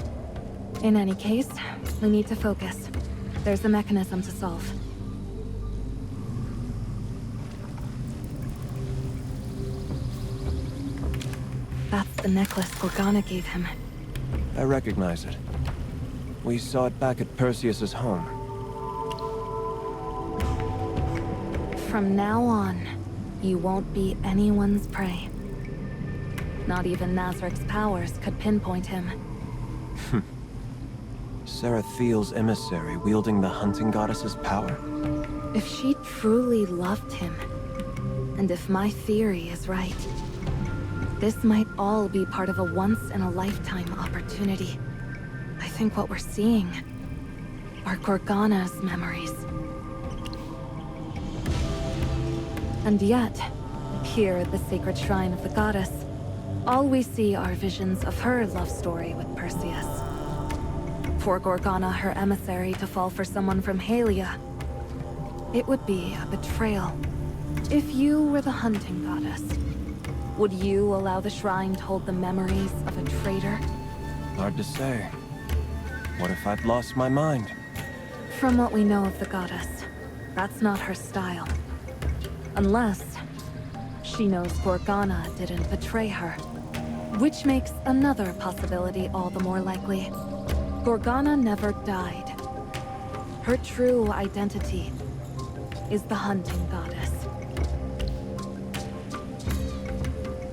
In any case, we need to focus. There's a mechanism to solve. That's the necklace Gorgana gave him. I recognize it. We saw it back at Perseus's home. From now on, you won't be anyone's prey. Not even Nazric's powers could pinpoint him. Sarathiel's emissary wielding the hunting goddess's power? If she truly loved him, and if my theory is right, this might all be part of a once-in-a-lifetime opportunity. I think what we're seeing are Gorgana's memories. And yet, here at the sacred shrine of the goddess, all we see are visions of her love story with Perseus. For Gorgana, her emissary, to fall for someone from Halia, it would be a betrayal. If you were the hunting goddess, would you allow the shrine to hold the memories of a traitor? Hard to say. What if I'd lost my mind? From what we know of the goddess, that's not her style. Unless she knows Gorgana didn't betray her. Which makes another possibility all the more likely. Gorgana never died. Her true identity is the hunting goddess.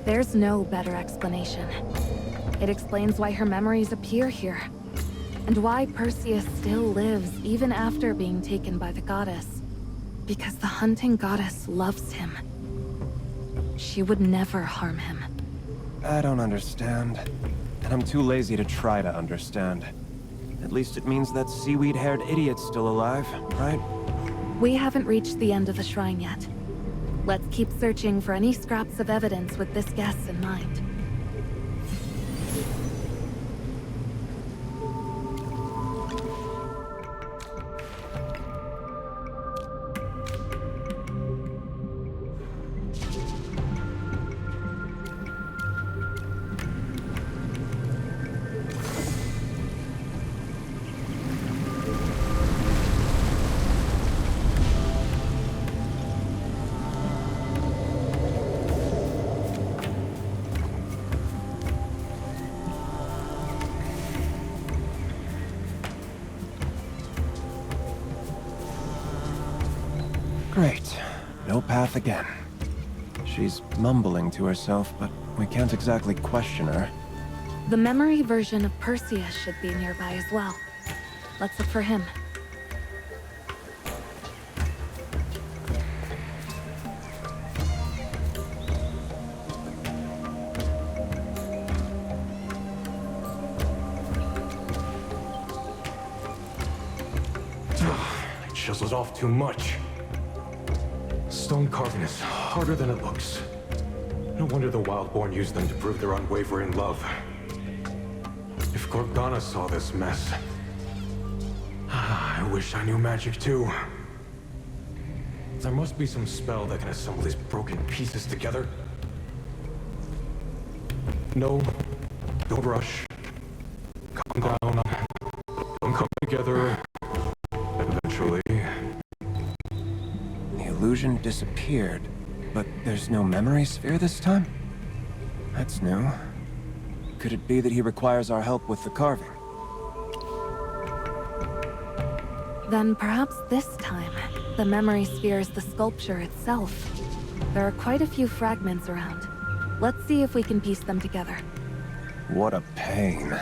There's no better explanation. It explains why her memories appear here, and why Perseus still lives even after being taken by the goddess. Because the hunting goddess loves him. She would never harm him. I don't understand. And I'm too lazy to try to understand. At least it means that seaweed-haired idiot's still alive, right? We haven't reached the end of the shrine yet. Let's keep searching for any scraps of evidence with this guess in mind. Great. No path again. She's mumbling to herself, but we can't exactly question her. The memory version of Perseus should be nearby as well. Let's look for him. It chisels off too much. Stone carving is harder than it looks. No wonder the Wildborn used them to prove their unwavering love. If Gorgana saw this mess... I wish I knew magic too. There must be some spell that can assemble these broken pieces together. No, don't rush. Calm down. Don't come together. Eventually. The illusion disappeared, but there's no memory sphere this time? That's new. Could it be that he requires our help with the carving? Then perhaps this time, the memory sphere is the sculpture itself. There are quite a few fragments around. Let's see if we can piece them together. What a pain.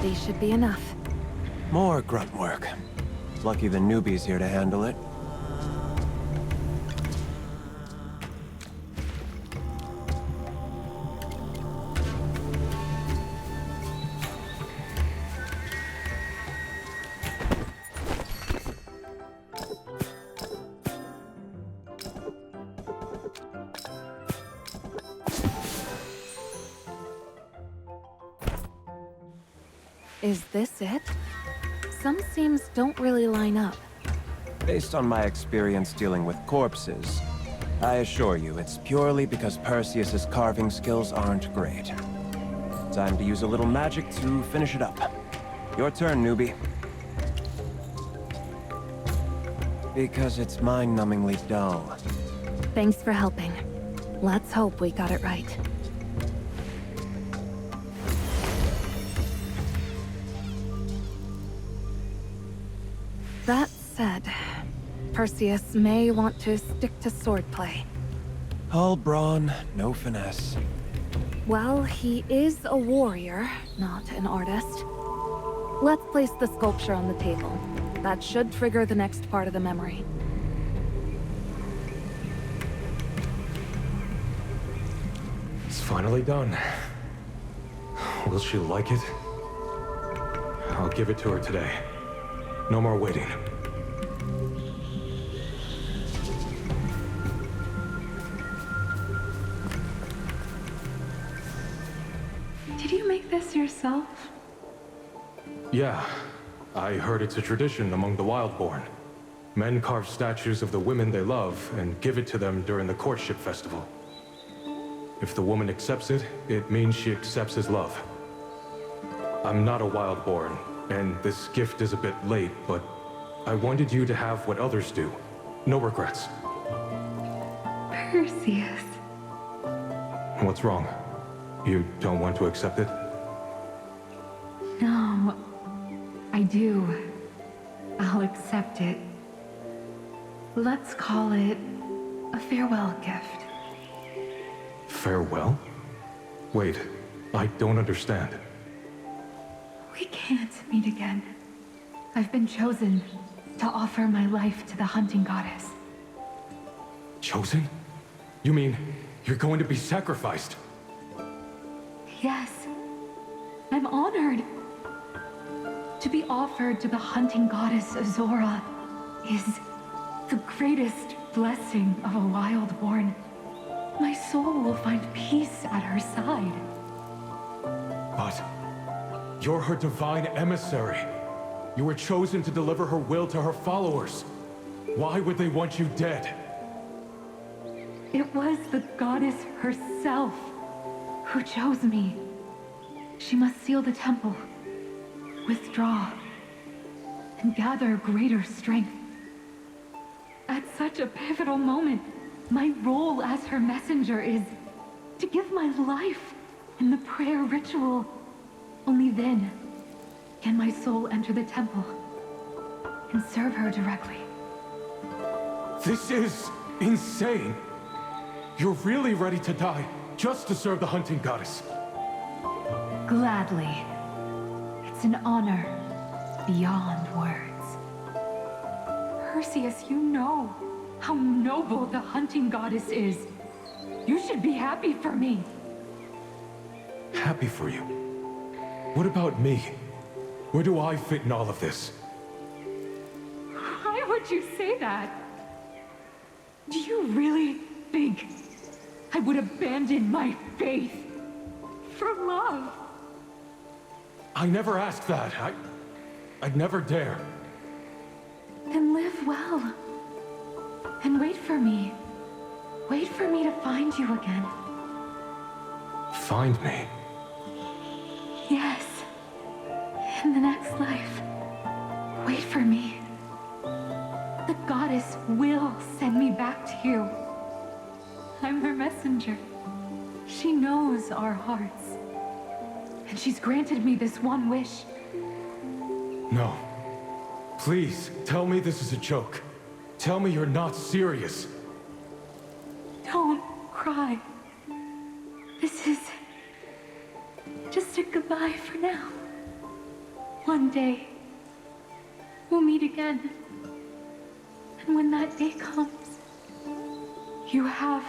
These should be enough. More grunt work. Lucky the newbie's here to handle it. Is this it? Some seams don't really line up. Based on my experience dealing with corpses, I assure you it's purely because Perseus's carving skills aren't great. Time to use a little magic to finish it up. Your turn, newbie. Because it's mind-numbingly dull. Thanks for helping. Let's hope we got it right. That said, Perseus may want to stick to swordplay. All brawn, no finesse. Well, he is a warrior, not an artist. Let's place the sculpture on the table. That should trigger the next part of the memory. It's finally done. Will she like it? I'll give it to her today. No more waiting. Did you make this yourself? Yeah. I heard it's a tradition among the Wildborn. Men carve statues of the women they love and give it to them during the courtship festival. If the woman accepts it, it means she accepts his love. I'm not a Wildborn, and this gift is a bit late, but I wanted you to have what others do. No regrets. Perseus. What's wrong? You don't want to accept it? No, I do. I'll accept it. Let's call it a farewell gift. Farewell? Wait, I don't understand. We can't meet again. I've been chosen to offer my life to the hunting goddess. Chosen? You mean You're going to be sacrificed. Yes. I'm honored. To be offered to the hunting goddess Azora is the greatest blessing of a Wildborn. My soul will find peace at her side. But you're her divine emissary. You were chosen to deliver her will to her followers. Why would they want you dead? It was the goddess herself who chose me. She must seal the temple, withdraw, and gather greater strength. At such a pivotal moment, my role as her messenger is to give my life in the prayer ritual. Only then can my soul enter the temple and serve her directly. This is insane. You're really ready to die just to serve the hunting goddess. Gladly. It's an honor beyond words. Perseus, you know how noble the hunting goddess is. You should be happy for me. Happy for you? What about me? Where do I fit in all of this? Why would you say that? Do you really think I would abandon my faith for love? I never asked that. I'd never dare. Then live well. And wait for me. Wait for me to find you again. Find me? Yes. In the next life. Wait for me. The goddess will send me back to you. I'm her messenger. She knows our hearts. And she's granted me this one wish. No. Please, tell me this is a joke. Tell me you're not serious. Don't cry. This is just a goodbye for now. One day, we'll meet again. And when that day comes, you have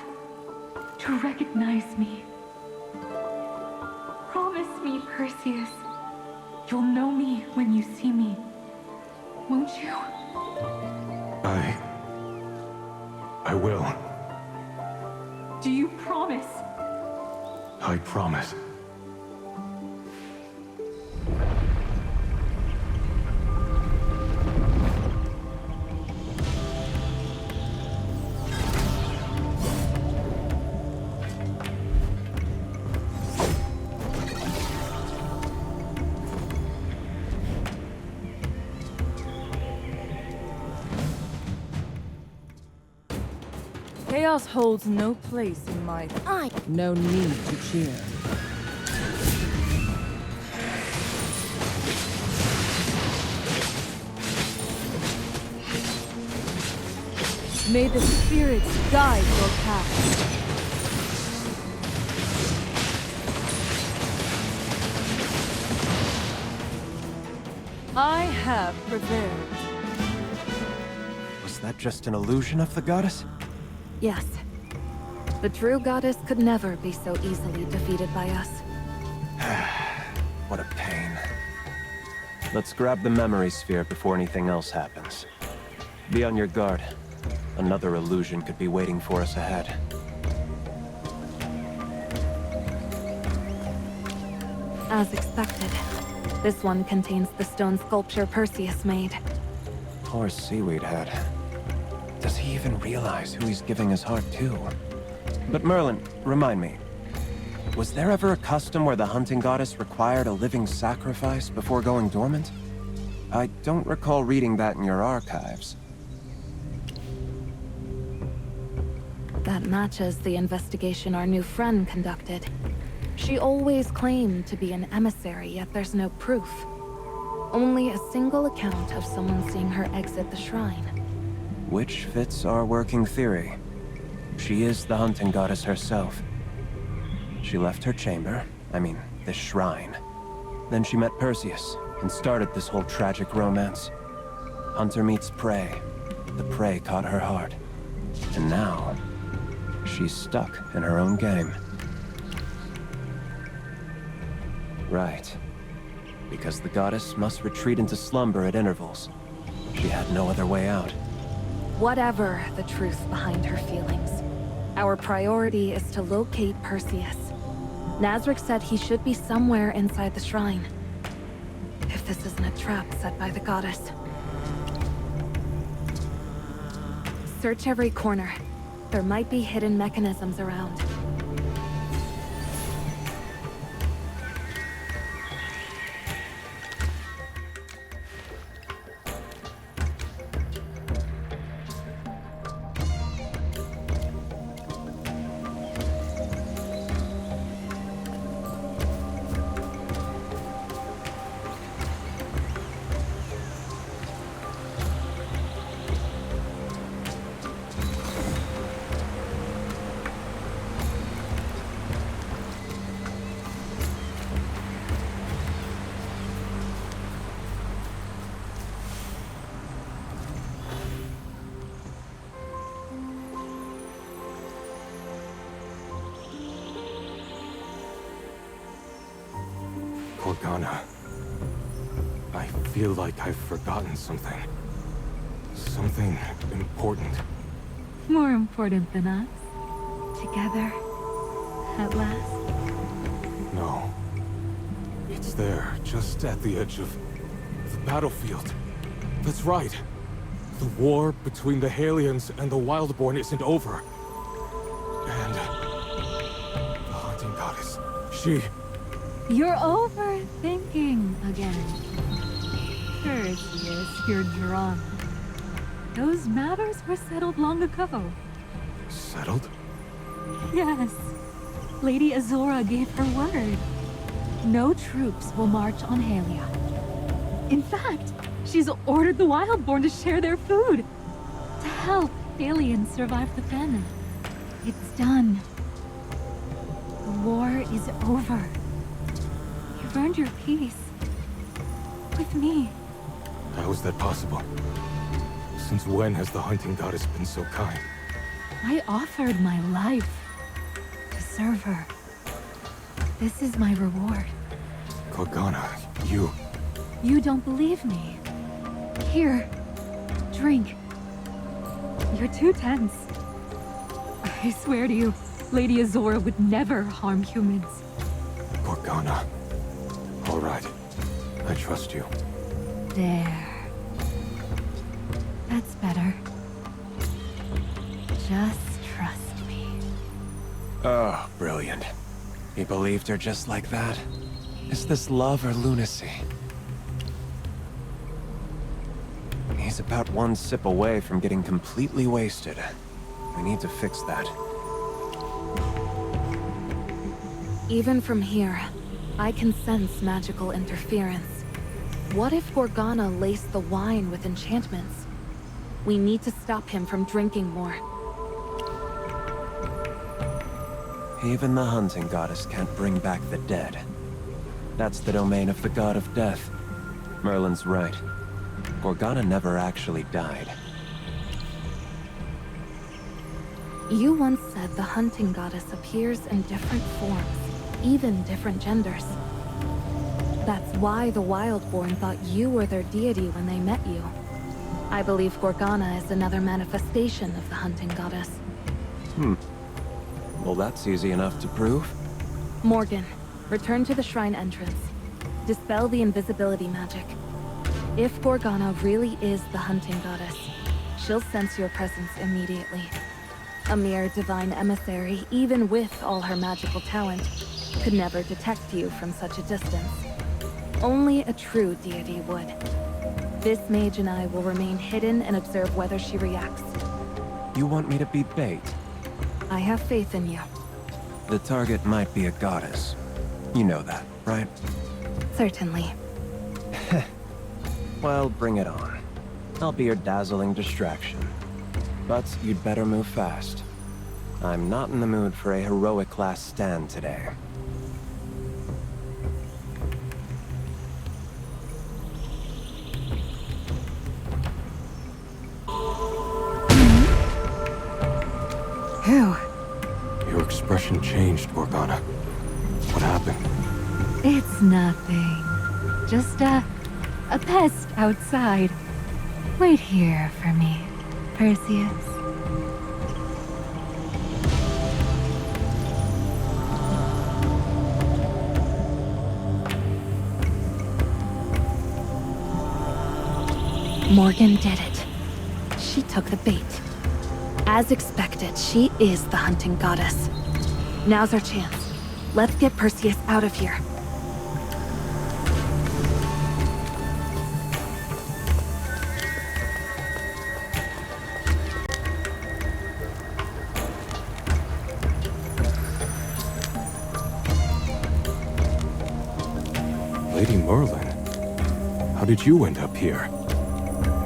to recognize me. Promise me, Perseus, you'll know me when you see me. Won't you? I will. Do you promise? I promise. Chaos holds no place in my... No need to cheer. May the spirits guide your path. I have prepared. Was that just an illusion of the goddess? Yes. The true goddess could never be so easily defeated by us. What a pain. Let's grab the memory sphere before anything else happens. Be on your guard. Another illusion could be waiting for us ahead. As expected. This one contains the stone sculpture Perseus made. Poor Seaweed Head. Does he even realize who he's giving his heart to? But Merlin, remind me. Was there ever a custom where the hunting goddess required a living sacrifice before going dormant? I don't recall reading that in your archives. That matches the investigation our new friend conducted. She always claimed to be an emissary, yet there's no proof. Only a single account of someone seeing her exit the shrine. Which fits our working theory. She is the hunting goddess herself. She left her chamber, this shrine. Then she met Perseus, and started this whole tragic romance. Hunter meets prey. The prey caught her heart. And now, She's stuck in her own game. Right. Because the goddess must retreat into slumber at intervals. She had no other way out. Whatever the truth behind her feelings, our priority is to locate Perseus. Nazric said he should be somewhere inside the shrine. If this isn't a trap set by the goddess. Search every corner. There might be hidden mechanisms around. Gorgana. I feel like I've forgotten something. Something important. More important than us. Together. At last. No. It's there, just at the edge of the battlefield. That's right. The war between the Halians and the Wildborn isn't over. And the hunting goddess, she... You're overthinking again. Perseus, you're drunk. Those matters were settled long ago. Settled? Yes. Lady Azora gave her word. No troops will march on Halia. In fact, she's ordered the Wildborn to share their food. To help aliens survive the famine. It's done. The war is over. You've earned your peace. With me. How is that possible? Since when has the hunting goddess been so kind? I offered my life to serve her. This is my reward. Gorgana, you... You don't believe me. Here, drink. You're too tense. I swear to you, Lady Azora would never harm humans. Gorgana. All right. I trust you. There. That's better. Just trust me. Oh, brilliant. He believed her just like that? Is this love or lunacy? He's about one sip away from getting completely wasted. We need to fix that. Even from here, I can sense magical interference. What if Gorgana laced the wine with enchantments? We need to stop him from drinking more. Even the hunting goddess can't bring back the dead. That's the domain of the god of death. Merlin's right. Gorgana never actually died. You once said the hunting goddess appears in different forms, even different genders. That's why the Wildborn thought you were their deity when they met you. I believe Gorgana is another manifestation of the hunting goddess. Well, that's easy enough to prove. Morgan, return to the shrine entrance. Dispel the invisibility magic. If Gorgana really is the hunting goddess, she'll sense your presence immediately. A mere divine emissary, even with all her magical talent, could never detect you from such a distance. Only a true deity would. This mage and I will remain hidden and observe whether she reacts. You want me to be bait? I have faith in you. The target might be a goddess. You know that, right? Certainly. Well, bring it on. I'll be your dazzling distraction. But you'd better move fast. I'm not in the mood for a heroic last stand today. Phew. expression changed, Gorgana. What happened? It's nothing. Just a pest outside. Wait here for me, Perseus. Morgan did it. She took the bait. As expected, she is the hunting goddess. Now's our chance. Let's get Perseus out of here. Lady Merlin, how did you end up here?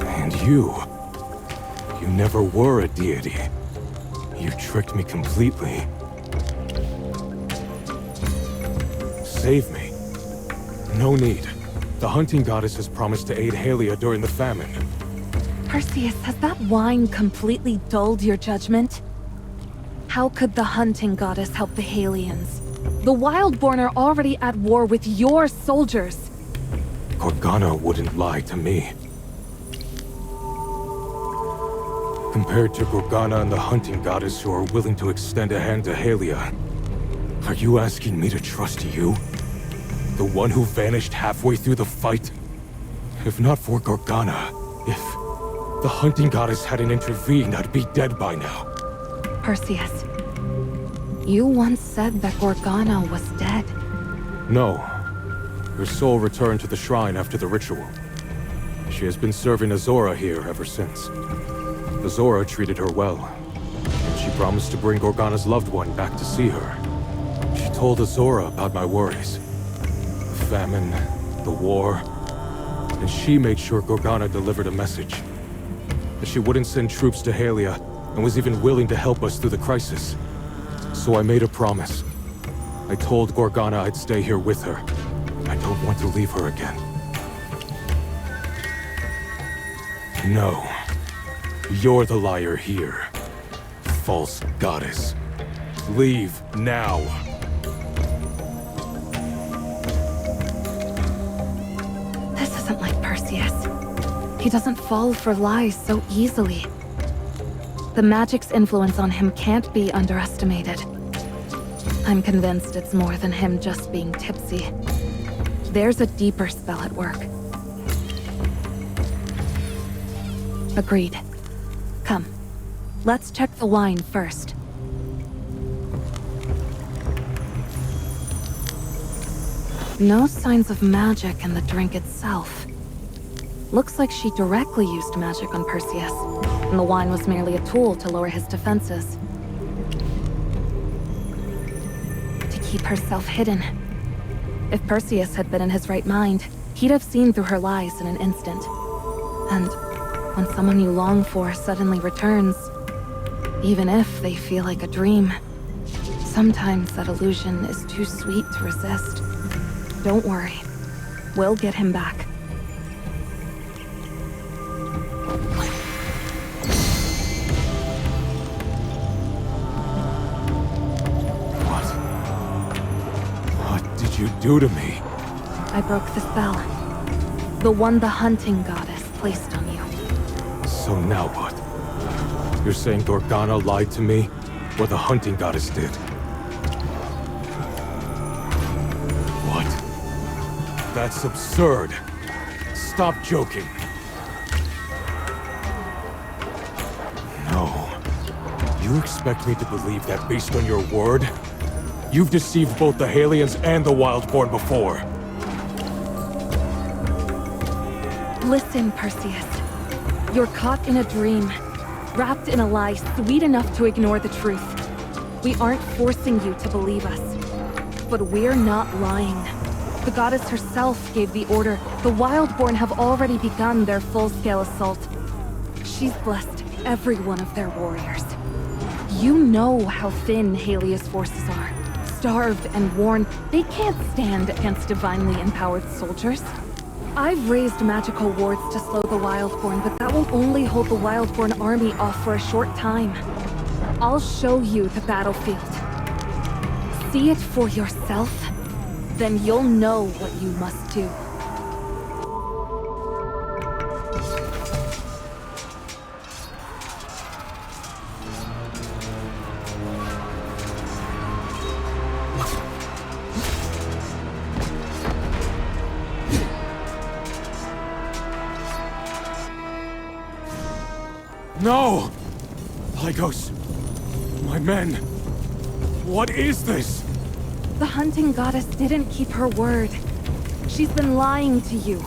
And you never were a deity. You tricked me completely. Save me. No need. The hunting goddess has promised to aid Halia during the famine. Perseus, has that wine completely dulled your judgment? How could the hunting goddess help the Halians? The Wildborn are already at war with your soldiers. Gorgana wouldn't lie to me. Compared to Gorgana and the hunting goddess who are willing to extend a hand to Halia, are you asking me to trust you? The one who vanished halfway through the fight? If not for Gorgana, if the hunting goddess hadn't intervened, I'd be dead by now. Perseus, you once said that Gorgana was dead. No. Her soul returned to the shrine after the ritual. She has been serving Azora here ever since. Azora treated her well, and she promised to bring Gorgana's loved one back to see her. She told Azora about my worries. The famine, the war, and she made sure Gorgana delivered a message. That she wouldn't send troops to Halia, and was even willing to help us through the crisis. So I made a promise. I told Gorgana I'd stay here with her. I don't want to leave her again. No. You're the liar here. False goddess. Leave now. This isn't like Perseus. He doesn't fall for lies so easily. The magic's influence on him can't be underestimated. I'm convinced it's more than him just being tipsy. There's a deeper spell at work. Agreed. Come, let's check the wine first. No signs of magic in the drink itself. Looks like she directly used magic on Perseus, and the wine was merely a tool to lower his defenses. To keep herself hidden. If Perseus had been in his right mind, he'd have seen through her lies in an instant. And when someone you long for suddenly returns, even if they feel like a dream, sometimes that illusion is too sweet to resist. Don't worry. We'll get him back. What did you do to me? I broke the spell. The one the hunting goddess placed on you. So now what? You're saying Gorgana lied to me? Or the hunting goddess did? What? That's absurd. Stop joking. No. You expect me to believe that based on your word? You've deceived both the Halians and the Wildborn before. Listen, Perseus. You're caught in a dream, wrapped in a lie sweet enough to ignore the truth. We aren't forcing you to believe us. But we're not lying. The goddess herself gave the order. The Wildborn have already begun their full-scale assault. She's blessed every one of their warriors. You know how thin Halia's forces are. Starved and worn, they can't stand against divinely empowered soldiers. I've raised magical wards to slow the Wildborn, but that will only hold the Wildborn army off for a short time. I'll show you the battlefield. see it for yourself, then you'll know what you must do. No! Lygos! My men! What is this? The hunting goddess didn't keep her word. She's been lying to you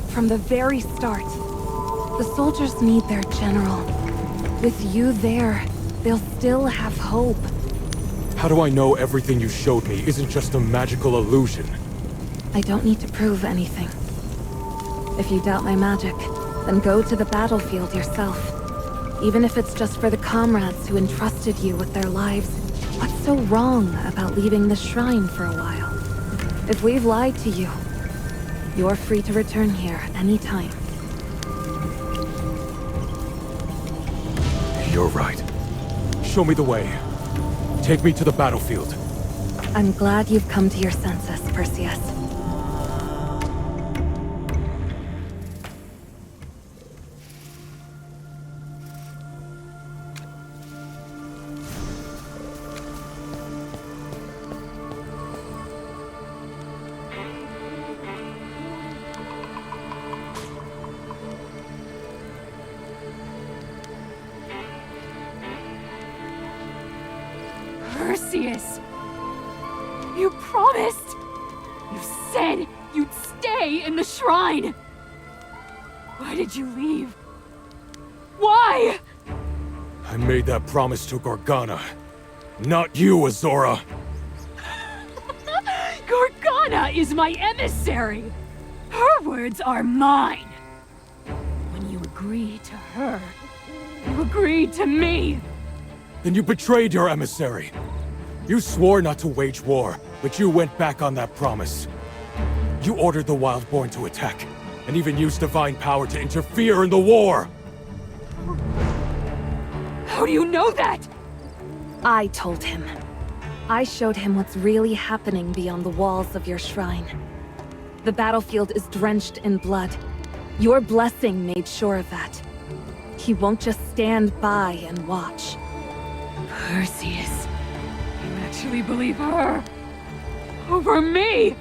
from the very start. The soldiers need their general. With you there, they'll still have hope. How do I know everything you showed me isn't just a magical illusion? I don't need to prove anything. If you doubt my magic, then go to the battlefield yourself. Even if it's just for the comrades who entrusted you with their lives, what's so wrong about leaving the shrine for a while? If we've lied to you, you're free to return here anytime. You're right. Show me the way. Take me to the battlefield. I'm glad you've come to your senses, Perseus. Perseus! You promised! You said you'd stay in the shrine! Why did you leave? Why? I made that promise to Gorgana. Not you, Azora. Gorgana is my emissary! Her words are mine! When you agree to her, you agree to me! Then you betrayed your emissary. You swore not to wage war, but you went back on that promise. You ordered the Wildborn to attack, and even used divine power to interfere in the war! How do you know that? I told him. I showed him what's really happening beyond the walls of your shrine. The battlefield is drenched in blood. Your blessing made sure of that. He won't just stand by and watch. Perseus, you actually believe her? Over me?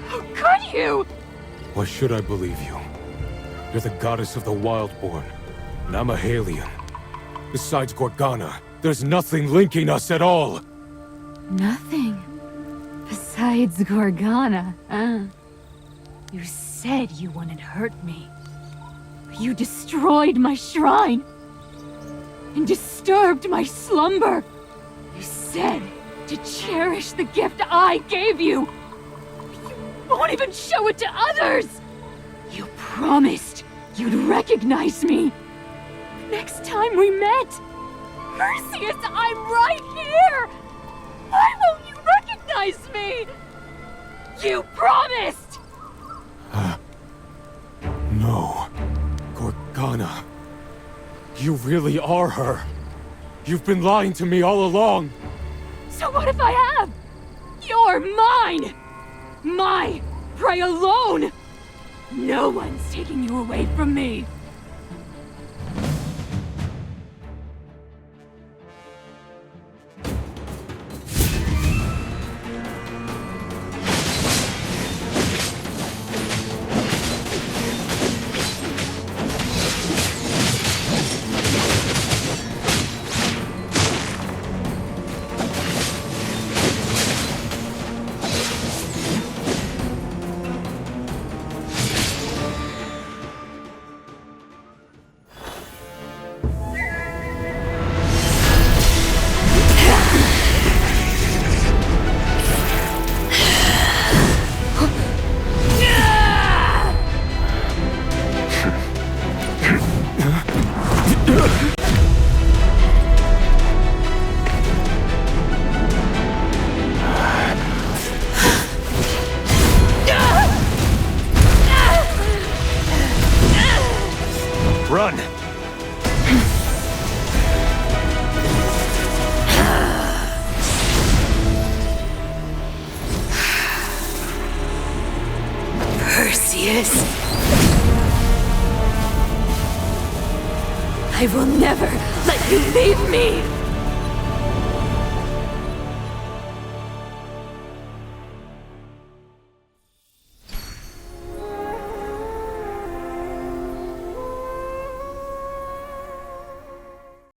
How could you? Why should I believe you? You're the goddess of the Wildborn, and I'm a Halian. Besides Gorgana, there's nothing linking us at all! Nothing. Besides Gorgana, You said you wouldn't hurt me. But you destroyed my shrine. And disturbed my slumber. You said to cherish the gift I gave you. You won't even show it to others! You promised you'd recognize me. Next time we met. Perseus, I'm right here! Why won't you recognize me? You promised! No. Gorgana. You really are her. You've been lying to me all along. So what if I have? You're mine! My prey alone! No one's taking you away from me! this. I will never let you leave me!